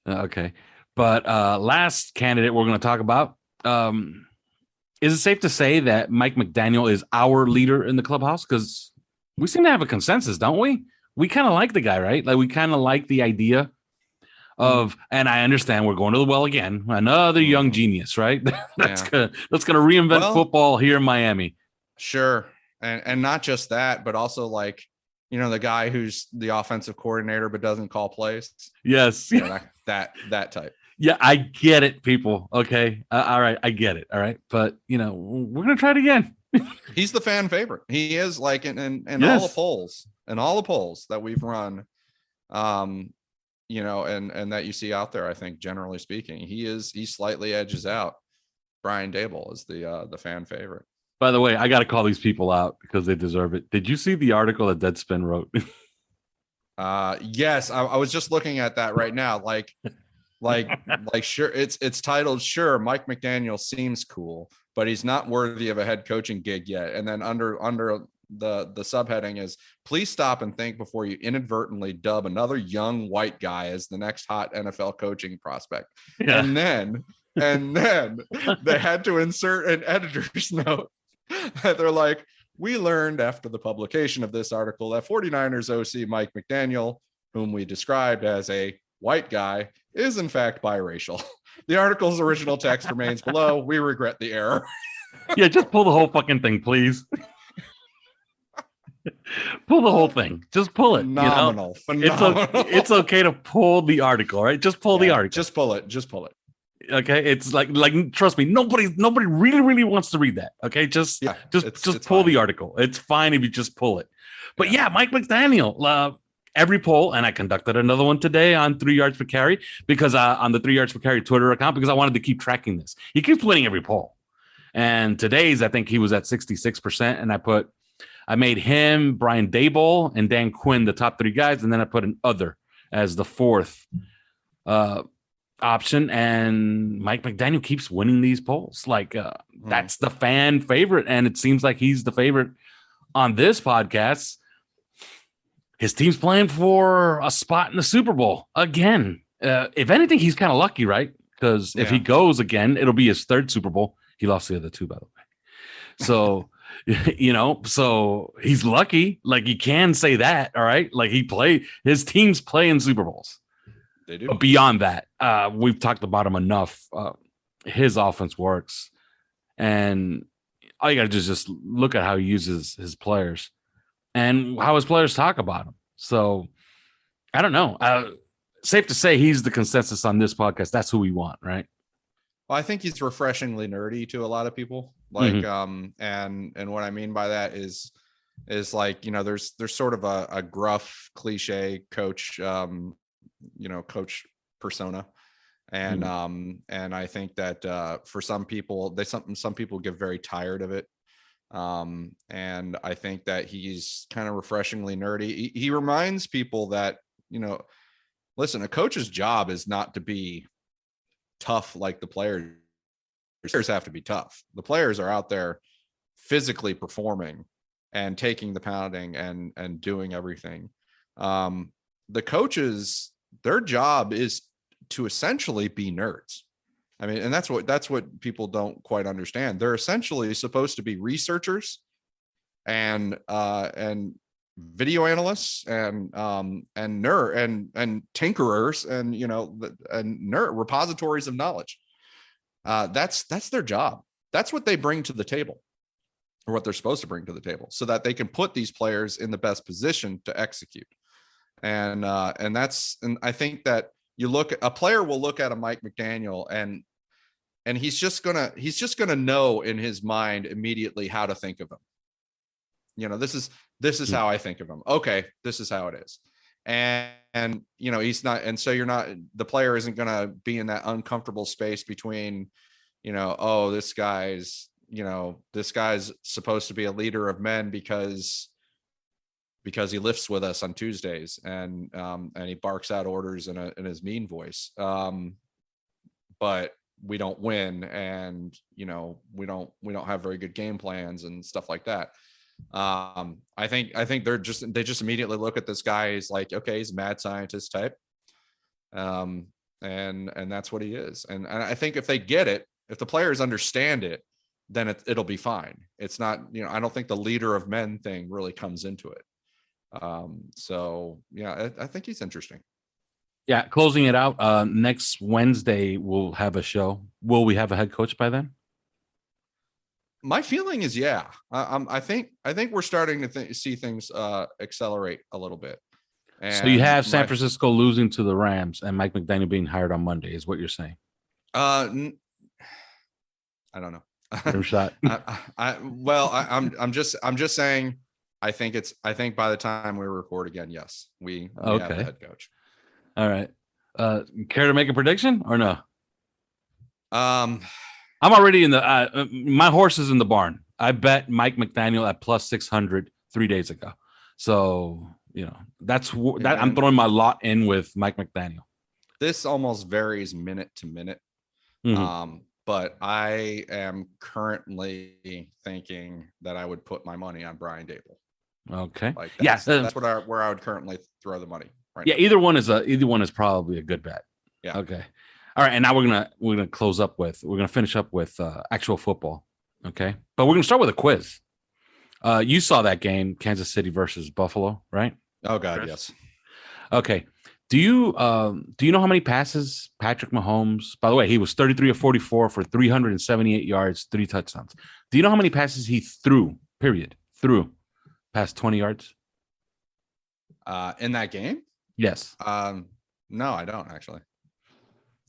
Okay. But last candidate we're going to talk about, is it safe to say that Mike McDaniel is our leader in the clubhouse? Because we seem to have a consensus, don't we? We kind of like the guy, right? Like we kind of like the idea of, and I understand we're going to the well again, another young genius, right? that's gonna reinvent football here in Miami. Sure. And not just that, but also like, the guy who's the offensive coordinator but doesn't call plays. Yes. That type. Yeah, I get it, people. Okay. All right. I get it. All right. But, we're going to try it again. He's the fan favorite. He is, like in Yes. all the polls that we've run, and that you see out there, I think generally speaking, he slightly edges out Brian Daboll as the fan favorite. By the way, I got to call these people out because they deserve it. Did you see the article that Deadspin wrote? Yes, I was just looking at that right now. Like sure, it's titled, "Sure, Mike McDaniel seems cool, but he's not worthy of a head coaching gig yet." And then under the subheading is, "Please stop and think before you inadvertently dub another young white guy as the next hot NFL coaching prospect." Yeah. And then they had to insert an editor's note. They're like, "We learned after the publication of this article that 49ers OC Mike McDaniel, whom we described as a white guy, is in fact biracial. The article's original text remains below. We regret the error." Yeah, just pull the whole fucking thing, please. Pull the whole thing. Just pull it. Phenomenal. It's okay to pull the article, right? Just pull the article. Just pull it. Okay, it's like trust me, nobody really wants to read that. Okay, just pull the article. It's fine if you just pull it. But yeah, Mike McDaniel, every poll, and I conducted another one today on 3 yards per carry because on the 3 yards per carry Twitter account, because I wanted to keep tracking this. He keeps winning every poll, and today's I think he was at 66%, and I made him, Brian Daboll, and Dan Quinn the top 3 guys, and then I put an other as the fourth option, and Mike McDaniel keeps winning these polls. Like that's the fan favorite, and it seems like he's the favorite on this podcast. His team's playing for a spot in the Super Bowl again. If anything, he's kind of lucky, right? Because if he goes again, it'll be his 3rd Super Bowl. He lost the other 2, by the way. So so he's lucky. Like you can say that, all right? Like his teams play in Super Bowls. They do. But beyond that, we've talked about him enough. His offense works, and all you got to do is just look at how he uses his players and how his players talk about him. So I don't know. Safe to say he's the consensus on this podcast. That's who we want, right? Well, I think he's refreshingly nerdy to a lot of people. Like, and what I mean by that is like, there's sort of a gruff cliche coach, coach persona. And I think that for some people, some people get very tired of it. And I think that he's kind of refreshingly nerdy. He reminds people that, listen, a coach's job is not to be tough like the players. Players have to be tough. The players are out there physically performing and taking the pounding and doing everything. The coaches, their job is to essentially be nerds. I mean, and that's what people don't quite understand. They're essentially supposed to be researchers and video analysts and tinkerers and nerd repositories of knowledge. That's their job. That's what they bring to the table, or what they're supposed to bring to the table, so that they can put these players in the best position to execute. And I think that a player will look at a Mike McDaniel and he's just gonna know in his mind immediately how to think of him. This is how I think of him. Okay, this is how it is. And he's not, and so the player isn't gonna be in that uncomfortable space between, this guy's supposed to be a leader of men because he lifts with us on Tuesdays and he barks out orders in his mean voice. But we don't win, and we don't have very good game plans and stuff like that. I think they just immediately look at this guy as like, okay, he's a mad scientist type. and that's what he is. And I think if they get it, if the players understand it, then it'll be fine. It's not, I don't think the leader of men thing really comes into it. So yeah, I think he's interesting. Yeah, closing it out. Next Wednesday we'll have a show. Will we have a head coach by then? My feeling is yeah. I think we're starting to see things accelerate a little bit. And so you have San Francisco losing to the Rams and Mike McDaniel being hired on Monday, is what you're saying? I don't know. Shot. I'm just saying. I think by the time we record again, yes, we have a head coach. All right. Care to make a prediction or no? I'm already in the my horse is in the barn. I bet Mike McDaniel at plus 600 3 days ago. So, that's that I'm throwing my lot in with Mike McDaniel. This almost varies minute to minute. Mm-hmm. But I am currently thinking that I would put my money on Brian Dable. Okay. That's where I would currently throw the money. Right now. Either one is probably a good bet. Yeah. Okay. All right, and now we're gonna finish up with actual football. Okay, but we're gonna start with a quiz. You saw that game, Kansas City versus Buffalo, right? Oh God, yes. Okay. Do you know how many passes Patrick Mahomes? By the way, he was 33 of 44 for 378 yards, 3 touchdowns. Do you know how many passes he threw? Threw past 20 yards. In that game? Yes. No, I don't actually.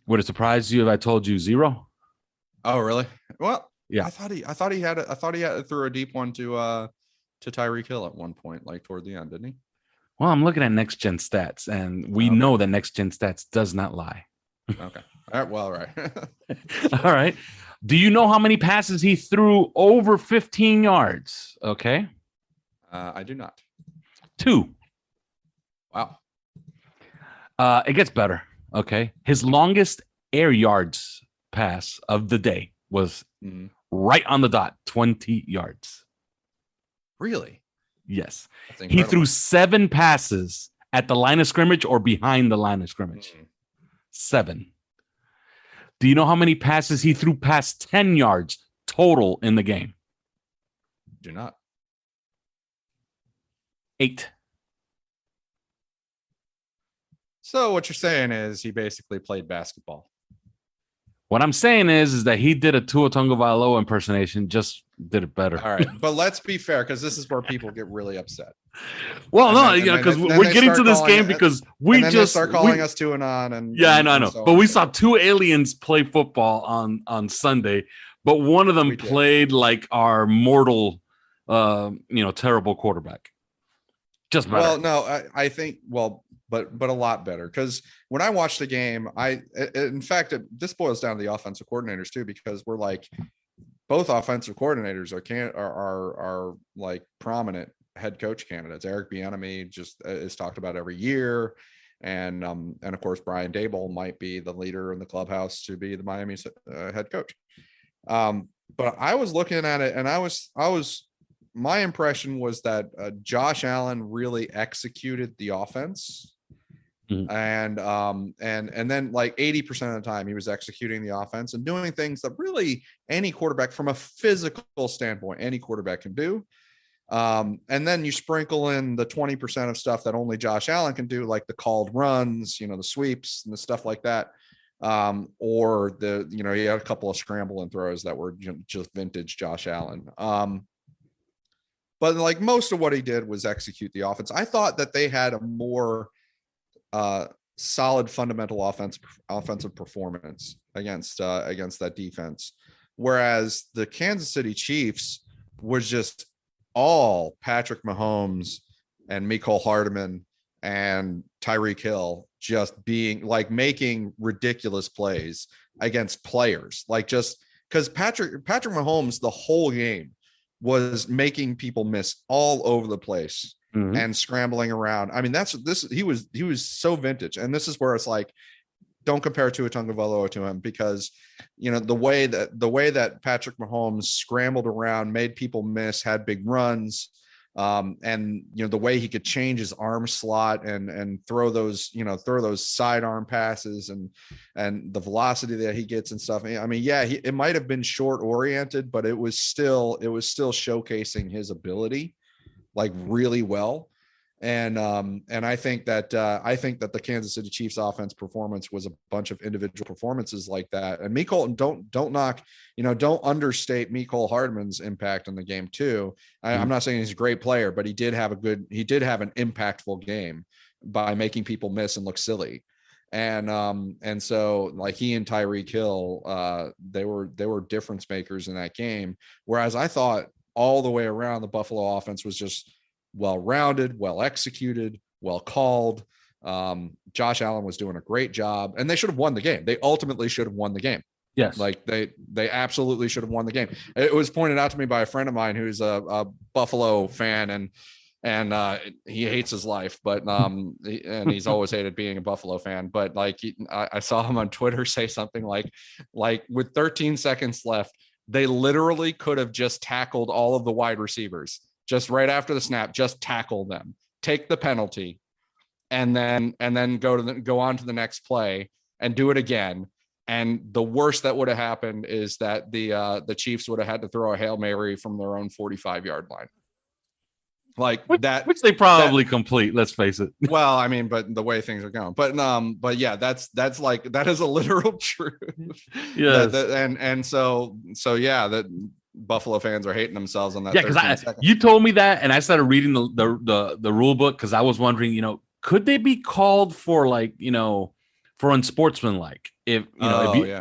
Would it surprise you if I told you 0? Oh, really? Well, yeah. I thought he had threw a deep one to Tyreek Hill at one point, like toward the end, didn't he? Well, I'm looking at Next Gen Stats, and we know that Next Gen Stats does not lie. Okay. All right. Well, all right. All right. Do you know how many passes he threw over 15 yards? Okay. I do not. 2. Wow. It gets better. Okay. His longest air yards pass of the day was right on the dot, 20 yards. Really? Yes. He threw 7 passes at the line of scrimmage or behind the line of scrimmage. 7. Do you know how many passes he threw past 10 yards total in the game? Do not. 8. So what you're saying is he basically played basketball. What I'm saying is that he did a Tua Tagovailoa impersonation, just did it better. All right, but let's be fair, because this is where people get really upset. Well, because we're getting to this game because we just start calling us 2-0, and I know. But we saw 2 aliens play football on Sunday, but one of them played like our mortal, terrible quarterback. Just better. Well, no, I think but a lot better, because when I watched the game, in fact, this boils down to the offensive coordinators too, because we're like, both offensive coordinators are like prominent head coach candidates. Eric Bieniemy just is talked about every year, and of course Brian Dable might be the leader in the clubhouse to be the Miami's head coach. But I was looking at it, and I was my impression was that Josh Allen really executed the offense. And then like 80% of the time he was executing the offense and doing things that really any quarterback from a physical standpoint, any quarterback can do. And then you sprinkle in the 20% of stuff that only Josh Allen can do, like the called runs, the sweeps and the stuff like that. Or he had a couple of scramble and throws that were just vintage Josh Allen. But like most of what he did was execute the offense. I thought that they had a more solid fundamental offensive performance against that defense, whereas the Kansas City Chiefs was just all Patrick Mahomes and Mecole Hardman and Tyreek Hill just being like making ridiculous plays against players, like just because Patrick Mahomes the whole game was making people miss all over the place. And scrambling around. I mean, he was so vintage. And this is where it's like, don't compare Tua Tagovailoa to him, because the way that Patrick Mahomes scrambled around, made people miss, had big runs, And the way he could change his arm slot and throw those sidearm passes and the velocity that he gets and stuff. I mean, yeah, it might have been short oriented, but it was still showcasing his ability like really well. And I think that the Kansas City Chiefs offense performance was a bunch of individual performances like that. And Mecole, don't understate Mecole Hardman's impact on the game too. I'm not saying he's a great player, but he did have an impactful game by making people miss and look silly. And so like he and Tyreek Hill, they were difference makers in that game. Whereas I thought all the way around the Buffalo offense was just well-rounded, well-executed, well-called. Josh Allen was doing a great job, and they should have won the game. They ultimately should have won the game. Yes. Like they absolutely should have won the game. It was pointed out to me by a friend of mine who's a Buffalo fan, and he hates his life, but and he's always hated being a Buffalo fan. But like I saw him on Twitter say something like with 13 seconds left, they literally could have just tackled all of the wide receivers. Just right after the snap, just tackle them, take the penalty, and then go on to the next play and do it again. And the worst that would have happened is that the Chiefs would have had to throw a Hail Mary from their own 45-yard line. Like which they probably complete, let's face it. Well, I mean, but the way things are going, but yeah, that's like, that is a literal truth. Yeah. And so yeah, that Buffalo fans are hating themselves on that. Yeah, because you told me that, and I started reading the rule book because I was wondering, could they be called for like, for unsportsmanlike if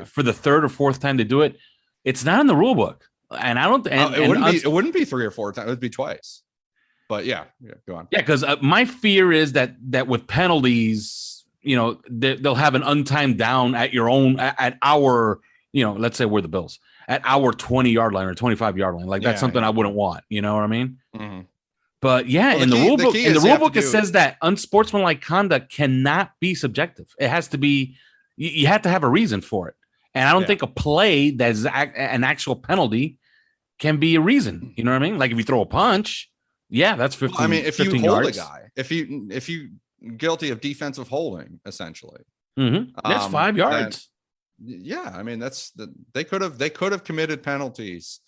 for the third or fourth time they do it? It's not in the rule book, and I don't. It wouldn't be 3 or 4 times. It would be twice. But yeah, go on. Yeah, because my fear is that with penalties, they'll have an untimed down at our, let's say we're the Bills, at our 20-yard line or 25-yard line. Like that's something I wouldn't want. You know what I mean? Mm-hmm. But yeah, in the rule book, it says that unsportsmanlike conduct cannot be subjective. It has to be, you have to have a reason for it. And I don't think a play that's an actual penalty can be a reason. You know what I mean? Like if you throw a punch, yeah, that's 15. Well, I mean, if you hold yards. a guy, if you guilty of defensive holding, essentially, that's 5 yards. Yeah, I mean they could have committed penalties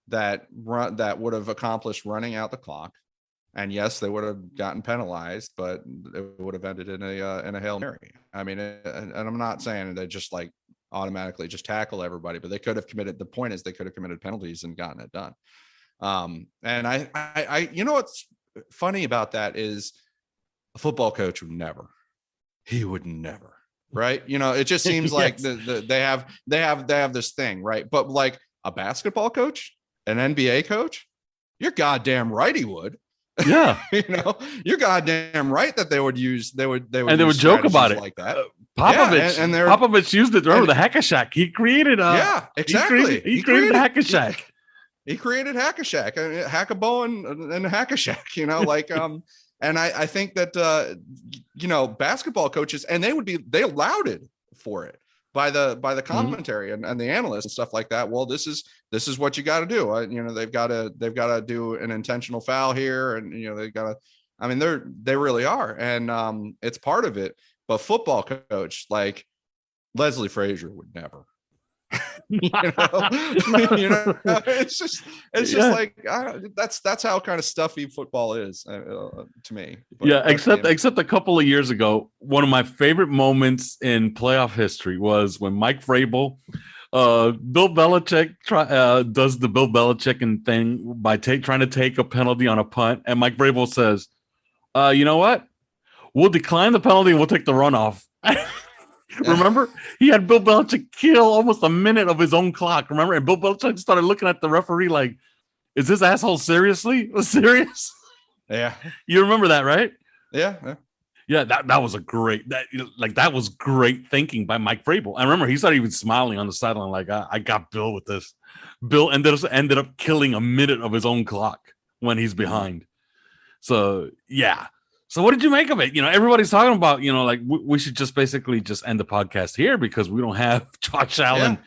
that would have accomplished running out the clock, and yes, they would have gotten penalized, but it would have ended in a Hail Mary. I mean, and I'm not saying they just like automatically just tackle everybody, but they could have committed. The point is they could have committed penalties and gotten it done. And I what's funny about that is a football coach would never, right? It just seems like they have this thing, right? But like a basketball coach, an NBA coach, you're goddamn right he would. Yeah. You're goddamn right that they would joke about it like that. Popovich, Popovich used it. Remember the Hack-a-Shack? He created exactly. He created the Hack-a-Shack. He created Hack-a-Shack, Hack-a-Bow and Hack-a-Shack, and I think that, basketball coaches, and they allowed it for it by the commentary and the analysts and stuff like that. Well, this is what you got to do. They've got to do an intentional foul here. And, they've got to, I mean, they really are. And it's part of it, but football coach, like Leslie Frazier would never. It's just like that's how kind of stuffy football is to me. Except a couple of years ago, one of my favorite moments in playoff history was when Mike Vrabel, Bill Belichick does the Bill Belichick thing by trying to take a penalty on a punt, and Mike Vrabel says, "You know what? We'll decline the penalty and we'll take the runoff." Remember, he had Bill Belichick kill almost a minute of his own clock. Remember, and Bill Belichick started looking at the referee like, "Is this asshole seriously serious?" Yeah, you remember that, right? Yeah. That was that was great thinking by Mike Vrabel. I remember he started even smiling on the sideline like, "I got Bill with this." Bill ended up killing a minute of his own clock when he's behind. So yeah. So what did you make of it? Everybody's talking about, like we should just basically just end the podcast here because we don't have Josh Allen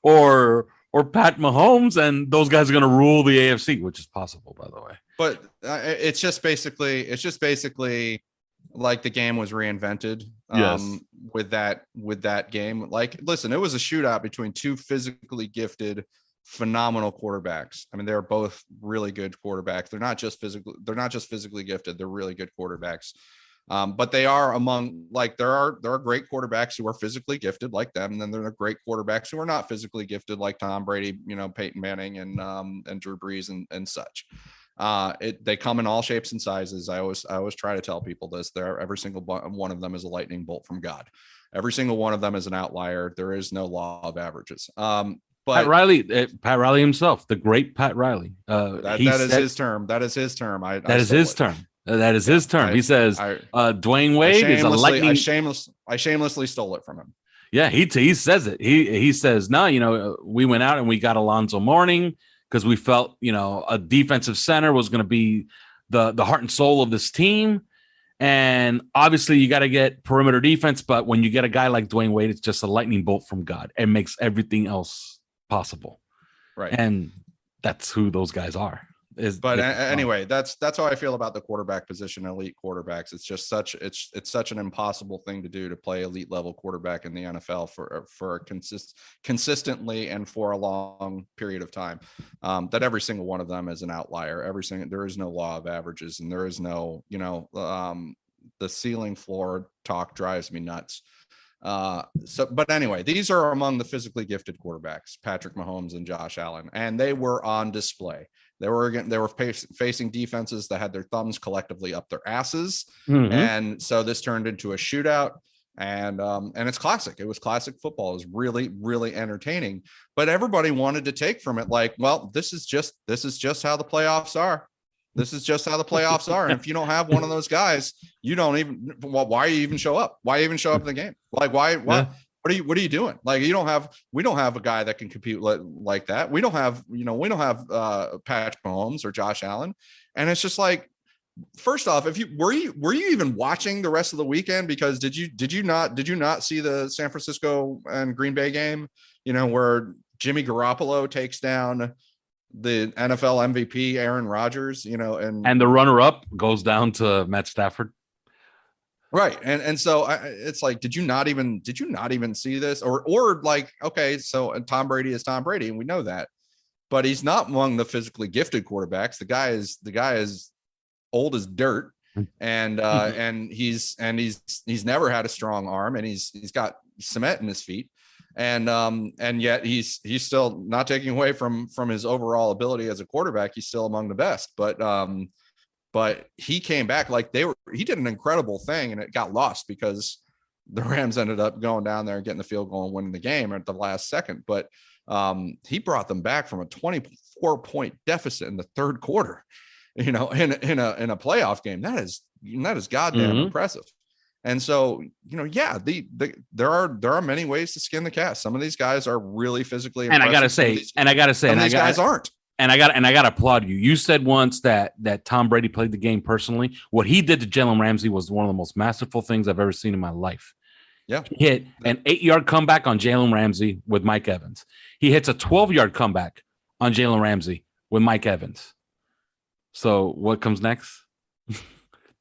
or or Pat Mahomes, and those guys are going to rule the AFC, which is possible, by the way. But it's just basically like the game was reinvented. Yes. With that game. Like, listen, it was a shootout between two physically gifted, phenomenal quarterbacks. I mean, they're both really good quarterbacks. They're not just physically gifted. They're really good quarterbacks. But they are among, like, there are great quarterbacks who are physically gifted like them, and then there are great quarterbacks who are not physically gifted, like Tom Brady, Peyton Manning, and Drew Brees and such. They come in all shapes and sizes. I always try to tell people this. Every single one of them is a lightning bolt from God. Every single one of them is an outlier. There is no law of averages. But Pat Riley himself, the great Pat Riley. That is his term. That is his term. That is his term. He says Dwayne Wade is a lightning. I shamelessly stole it from him. Yeah, he says it. He says, no, we went out and we got Alonzo Mourning because we felt, a defensive center was going to be the heart and soul of this team. And obviously you got to get perimeter defense. But when you get a guy like Dwayne Wade, it's just a lightning bolt from God and makes everything else possible. Right. And that's who those guys are. Anyway, that's how I feel about the quarterback position, elite quarterbacks. It's just it's such an impossible thing to do, to play elite level quarterback in the NFL for consistently and for a long period of time. That every single one of them is an outlier. There is no law of averages, and there is no, the ceiling floor talk drives me nuts. But anyway, these are among the physically gifted quarterbacks, Patrick Mahomes and Josh Allen, and they were on display. They were facing defenses that had their thumbs collectively up their asses. Mm-hmm. And so this turned into a shootout, and it's classic. It was classic football. It was really, really entertaining, but everybody wanted to take from it, like, well, this is just how the playoffs are. This is just how the playoffs are. And if you don't have one of those guys, you don't even, why you even show up? Why even show up in the game? Like, why? Yeah. What are you doing? Like, we don't have a guy that can compete like that. We don't have Patrick Mahomes or Josh Allen. And it's just like, first off, were you even watching the rest of the weekend? Because did you not see the San Francisco and Green Bay game, where Jimmy Garoppolo takes down the NFL MVP Aaron Rodgers, and the runner-up goes down to Matt Stafford. Right. And so it's like, did you not even see this? Or like, okay, so Tom Brady is Tom Brady, and we know that, but he's not among the physically gifted quarterbacks. The guy is old as dirt, and he's never had a strong arm, and he's got cement in his feet. And yet he's still, not taking away from his overall ability as a quarterback, he's still among the best. But he came back he did an incredible thing, and it got lost because the Rams ended up going down there and getting the field goal and winning the game at the last second. But he brought them back from a 24-point deficit in the third quarter, in a playoff game. That is goddamn impressive. And so, there are many ways to skin the cat. Some of these guys are really physically impressive. And I gotta say, these guys aren't. And I got to applaud you. You said once that Tom Brady played the game personally. What he did to Jalen Ramsey was one of the most masterful things I've ever seen in my life. Yeah. He hit an 8-yard comeback on Jalen Ramsey with Mike Evans. He hits a 12-yard comeback on Jalen Ramsey with Mike Evans. So what comes next?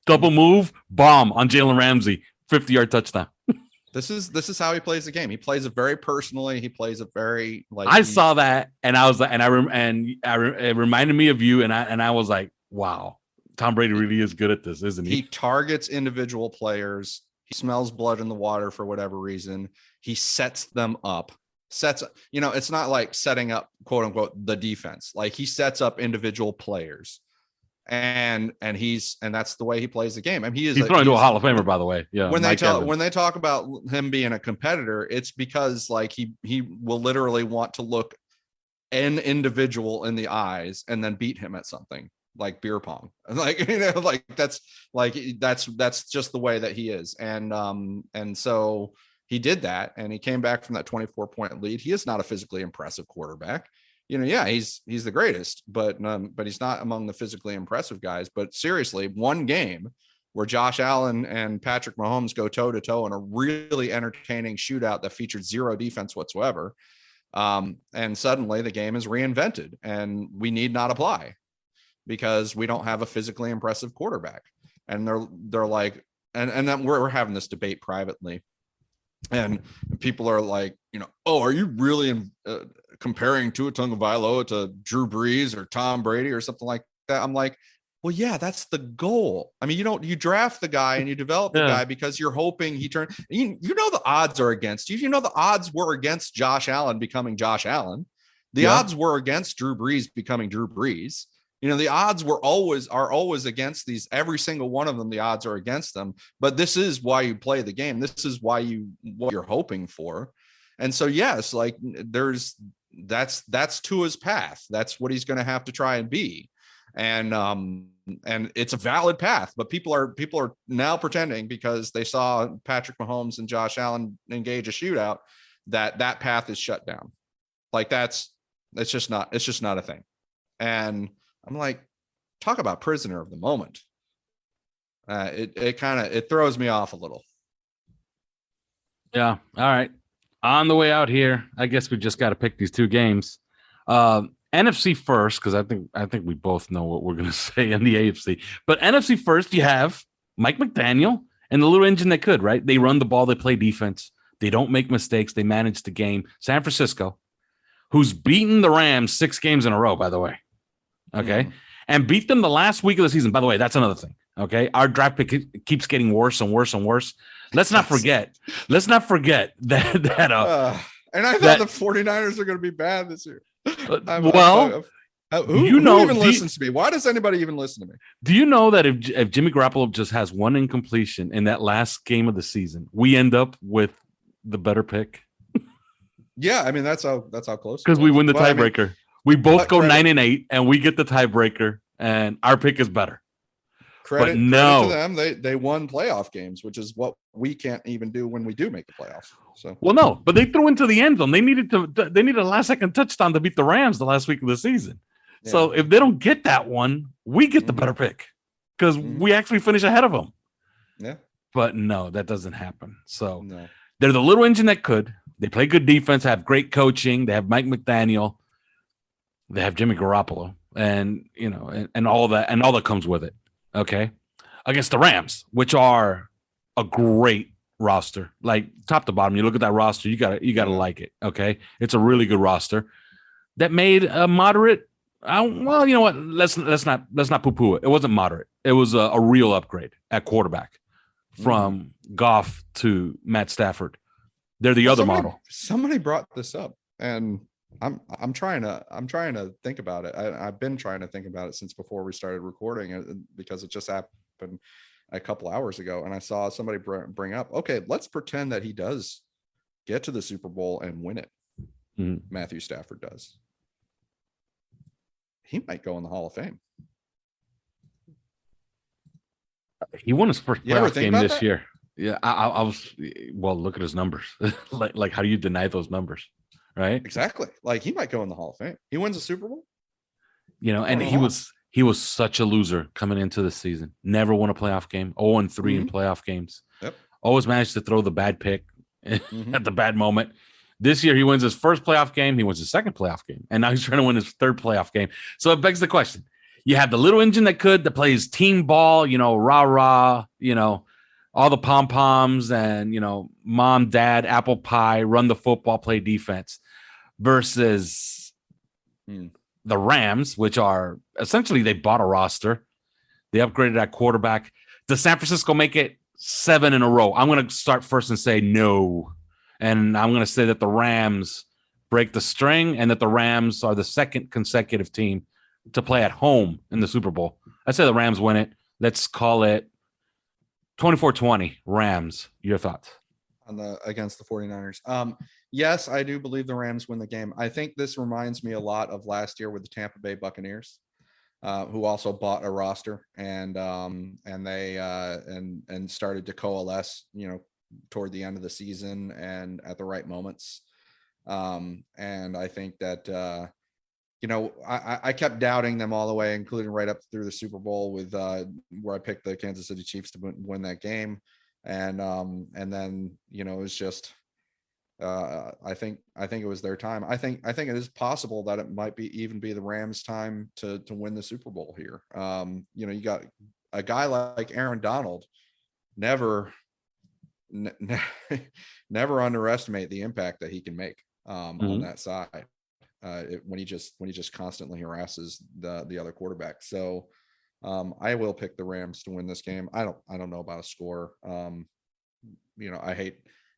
Double move, bomb on Jalen Ramsey, 50-yard touchdown. This is how he plays the game. He plays it very personally. He plays it very I saw that, and I was like, it reminded me of you, and I was like, wow, Tom Brady really is good at this, isn't he? He targets individual players. He smells blood in the water for whatever reason. He sets them up. It's not like setting up, quote unquote, the defense. Like, he sets up individual players. And that's the way he plays the game. I mean, he's thrown into a Hall of Famer, by the way. Yeah. When they talk about him being a competitor, it's because like he will literally want to look an individual in the eyes and then beat him at something like beer pong. Like, that's just the way that he is. And so he did that, and he came back from that 24-point lead. He is not a physically impressive quarterback. He's the greatest, but he's not among the physically impressive guys. But seriously, one game where Josh Allen and Patrick Mahomes go toe to toe in a really entertaining shootout that featured zero defense whatsoever. And suddenly the game is reinvented and we need not apply because we don't have a physically impressive quarterback. And they're like, and then we're having this debate privately, and people are like, oh, are you really comparing Tua Tagovailoa to Drew Brees or Tom Brady or something like that? I'm like, well, yeah, that's the goal. I mean, you draft the guy and you develop the guy because you're hoping he turns. The odds are against you. The odds were against Josh Allen becoming Josh Allen. The odds were against Drew Brees becoming Drew Brees. The odds are always against these. Every single one of them, the odds are against them. But this is why you play the game. This is what you're hoping for. And so, yes, like that's Tua's path. That's what he's going to have to try and be. And it's a valid path, but people are now pretending because they saw Patrick Mahomes and Josh Allen engage a shootout that path is shut down. Like it's just not a thing. And I'm like, talk about prisoner of the moment. It throws me off a little. Yeah. All right. On the way out here, I guess we just got to pick these two games. NFC first, because I think we both know what we're going to say in the AFC. But NFC first, you have Mike McDaniel and the little engine that could, right? They run the ball, they play defense, they don't make mistakes, they manage the game. San Francisco, who's beaten the Rams 6 games in a row, by the way. Okay. And beat them the last week of the season. By the way, that's another thing. Okay. Our draft pick keeps getting worse and worse and worse. Let's not forget that and I thought the 49ers are going to be bad this year. Who even listens to me? Why does anybody even listen to me? Do you know that if Jimmy Garoppolo just has one incompletion in that last game of the season, we end up with the better pick? Yeah, I mean that's how close. Because we win the tiebreaker. We both go 9-8, and we get the tiebreaker, and our pick is better. Credit to them. They won playoff games, which is what we can't even do when we do make the playoffs. So no, but they threw into the end zone. They needed a last second touchdown to beat the Rams the last week of the season. Yeah. So if they don't get that one, we get the better pick because we actually finish ahead of them. Yeah. But no, that doesn't happen. So they're the little engine that could. They play good defense, have great coaching. They have Mike McDaniel. They have Jimmy Garoppolo, and and all that, and all that comes with it. Okay, against the Rams, which are a great roster, like top to bottom. You look at that roster, you gotta like it. Okay, it's a really good roster that made a moderate. Well, you know what? Let's not poo-poo it. It wasn't moderate. It was a real upgrade at quarterback from Goff to Matt Stafford. They're the other model. Somebody brought this up, and I'm trying to think about it. I've been trying to think about it since before we started recording, because it just happened a couple hours ago, and I saw somebody bring up, okay, let's pretend that he does get to the Super Bowl and win it. Matthew Stafford does. He might go in the Hall of Fame. He won his first playoff game this year. Yeah, I was. Well, look at his numbers. like, how do you deny those numbers? Right? Exactly. Like, he might go in the Hall of Fame. He wins a Super Bowl. And he was such a loser coming into the season. Never won a playoff game. 0-3 in playoff games. Yep. Always managed to throw the bad pick at the bad moment. This year, he wins his first playoff game. He wins his second playoff game. And now he's trying to win his third playoff game. So it begs the question. You have the little engine that plays team ball, rah-rah, all the pom-poms and, mom, dad, apple pie, run the football, play defense versus the Rams, which are essentially they bought a roster. They upgraded at quarterback. Does San Francisco make it 7 in a row? I'm going to start first and say no. And I'm going to say that the Rams break the string and that the Rams are the second consecutive team to play at home in the Super Bowl. I say the Rams win it. Let's call it 24-20 Rams. Your thoughts against the 49ers? Yes, I do believe the Rams win the game. I think this reminds me a lot of last year with the Tampa Bay Buccaneers, who also bought a roster and they started to coalesce, toward the end of the season and at the right moments. And I think that I kept doubting them all the way, including right up through the Super Bowl with where I picked the Kansas City Chiefs to win that game. And then, it was just, I think it was their time. I think it is possible that it might even be the Rams' time to win the Super Bowl here. You got a guy like Aaron Donald. Never underestimate the impact that he can make on that side when he just constantly harasses the other quarterback. So I will pick the Rams to win this game. I don't know about a score.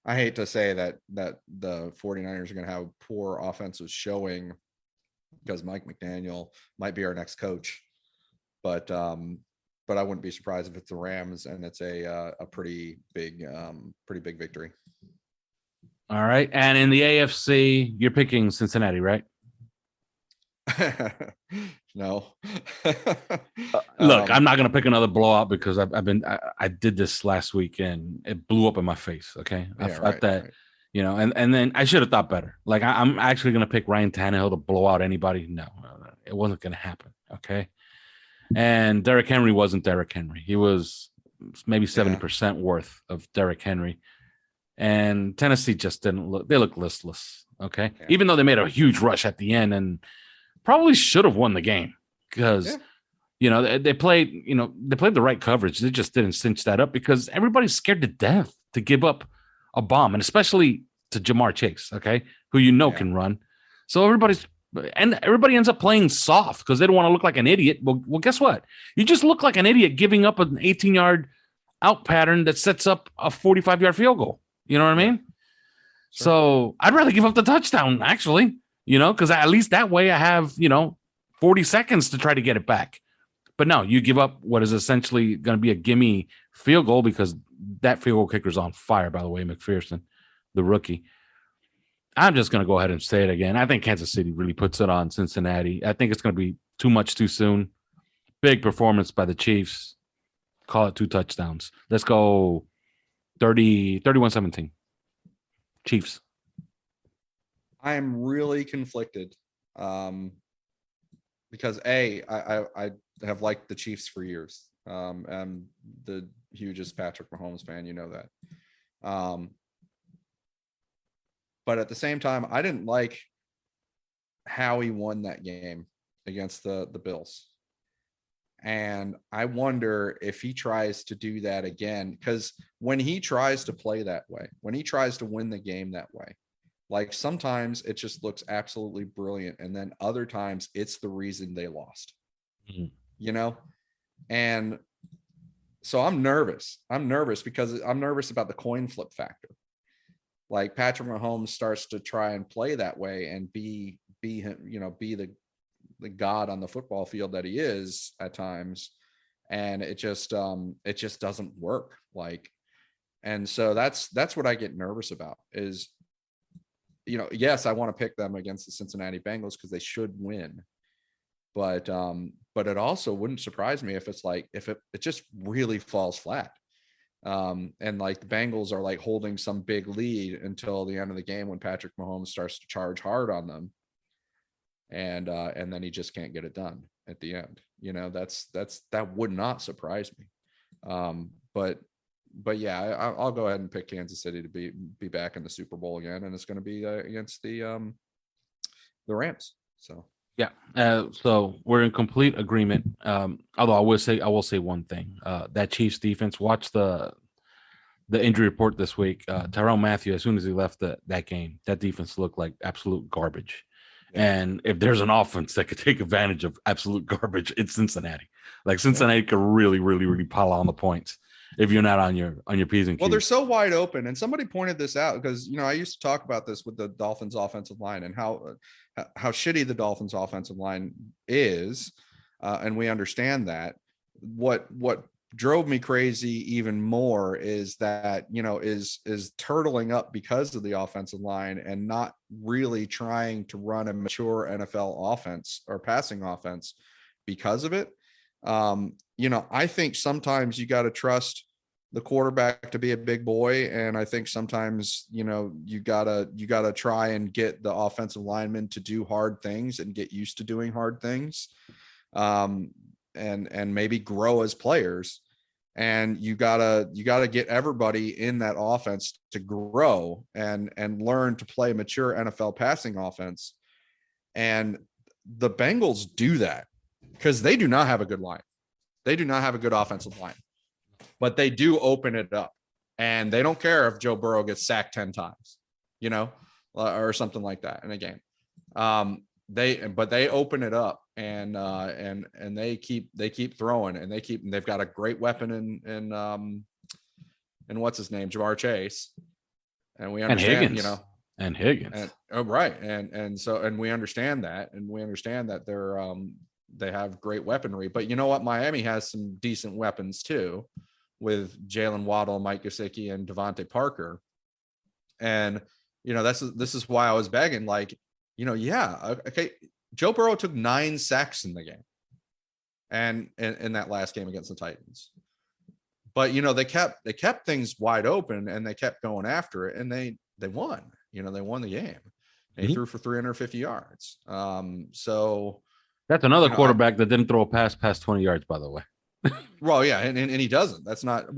I hate to say that the 49ers are going to have poor offensive showing because Mike McDaniel might be our next coach, but I wouldn't be surprised if it's the Rams and it's a pretty big victory. All right. And in the AFC, you're picking Cincinnati, right? No. Look, I'm not going to pick another blowout because I did this last week and it blew up in my face. Okay. I thought that, and then I should have thought better. Like I'm actually going to pick Ryan Tannehill to blow out anybody. No, it wasn't going to happen. Okay. And Derrick Henry wasn't Derrick Henry. He was maybe 70% worth of Derrick Henry. And Tennessee just didn't look, they looked listless. Okay. Yeah. Even though they made a huge rush at the end and probably should have won the game because, they played the right coverage. They just didn't cinch that up because everybody's scared to death to give up a bomb, and especially to Jamar Chase. Okay. Who can run. So everybody ends up playing soft because they don't want to look like an idiot. Well, guess what? You just look like an idiot giving up an 18-yard out pattern that sets up a 45-yard field goal. You know what I mean? Sure. So I'd rather give up the touchdown, actually, because at least that way I have, 40 seconds to try to get it back. But no, you give up what is essentially going to be a gimme field goal because that field goal kicker's on fire, by the way, McPherson, the rookie. I'm just going to go ahead and say it again. I think Kansas City really puts it on Cincinnati. I think it's going to be too much too soon. Big performance by the Chiefs. Call it 2 touchdowns. Let's go 31-17. Chiefs. I am really conflicted because I have liked the Chiefs for years. I'm the hugest Patrick Mahomes fan. You know that. But at the same time, I didn't like how he won that game against the Bills. And I wonder if he tries to do that again, because when he tries to play that way, when he tries to win the game that way, like sometimes it just looks absolutely brilliant. And then other times it's the reason they lost, And so I'm nervous. Because I'm nervous about the coin flip factor. Like Patrick Mahomes starts to try and play that way and be him, be the god on the football field that he is at times. And it just doesn't work. And so that's what I get nervous about is, yes, I want to pick them against the Cincinnati Bengals because they should win. But it also wouldn't surprise me if it just really falls flat. And like the Bengals are like holding some big lead until the end of the game when Patrick Mahomes starts to charge hard on them. And then he just can't get it done at the end. That would not surprise me. But yeah, I'll go ahead and pick Kansas City to be back in the Super Bowl again. And it's going to be against the Rams. So. Yeah. So we're in complete agreement. Although I will say one thing, that Chiefs defense, watch the injury report this week. Tyrone Matthew, as soon as he left that game, that defense looked like absolute garbage. Yeah. And if there's an offense that could take advantage of absolute garbage, it's Cincinnati. Like Cincinnati could really, really, really pile on the points if you're not on your P's and Q's. Well, they're so wide open. And somebody pointed this out because, I used to talk about this with the Dolphins offensive line and how shitty the Dolphins offensive line is. And we understand that. What drove me crazy even more is that, is turtling up because of the offensive line and not really trying to run a mature NFL offense or passing offense because of it. I think sometimes you got to trust the quarterback to be a big boy. And I think sometimes, you gotta try and get the offensive linemen to do hard things and get used to doing hard things. And maybe grow as players. And you gotta get everybody in that offense to grow and learn to play mature NFL passing offense. And the Bengals do that because they do not have a good line. They do not have a good offensive line, but they do open it up, and they don't care if Joe Burrow gets sacked 10 times, or something like that in a game. They open it up, and they keep throwing, and they've got a great weapon in what's his name, Jamar Chase, and we understand, and Higgins, right, and we understand that they have great weaponry, but you know what, Miami has some decent weapons too, with Jalen Waddle, Mike Gesicki, and Devontae Parker, and this is why I was begging, like, okay, Joe Burrow took 9 sacks in the game, and in that last game against the Titans, but they kept things wide open, and they kept going after it, and they won. They won the game. They threw for 350 yards. So that's another quarterback that didn't throw a pass past 20 yards, by the way. Well, yeah, and he doesn't. That's not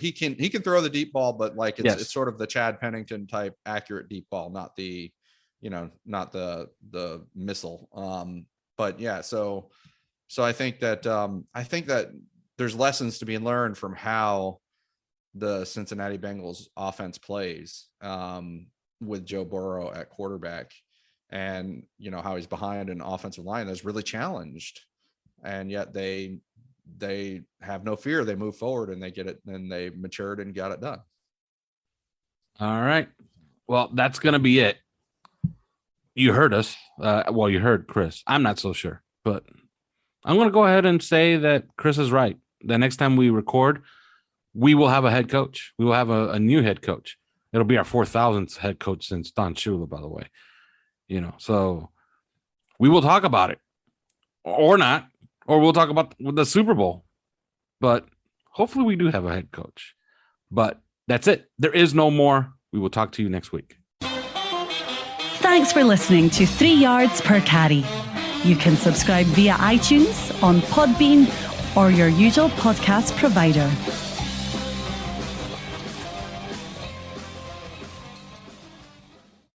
he can throw the deep ball, but like it's sort of the Chad Pennington type accurate deep ball, not the not the missile. But yeah, so I think that there's lessons to be learned from how the Cincinnati Bengals offense plays with Joe Burrow at quarterback, and how he's behind an offensive line that's really challenged, and yet they have no fear. They move forward and they get it, and they matured and got it done. All right. Well, that's going to be it. You heard us. You heard Chris. I'm not so sure, but I'm going to go ahead and say that Chris is right. The next time we record, we will have a head coach. We will have a new head coach. It'll be our 4,000th head coach since Don Shula, by the way. So we will talk about it, or not, or we'll talk about the Super Bowl. But hopefully we do have a head coach. But that's it. There is no more. We will talk to you next week. Thanks for listening to 3 Yards Per Carry. You can subscribe via iTunes, on Podbean, or your usual podcast provider.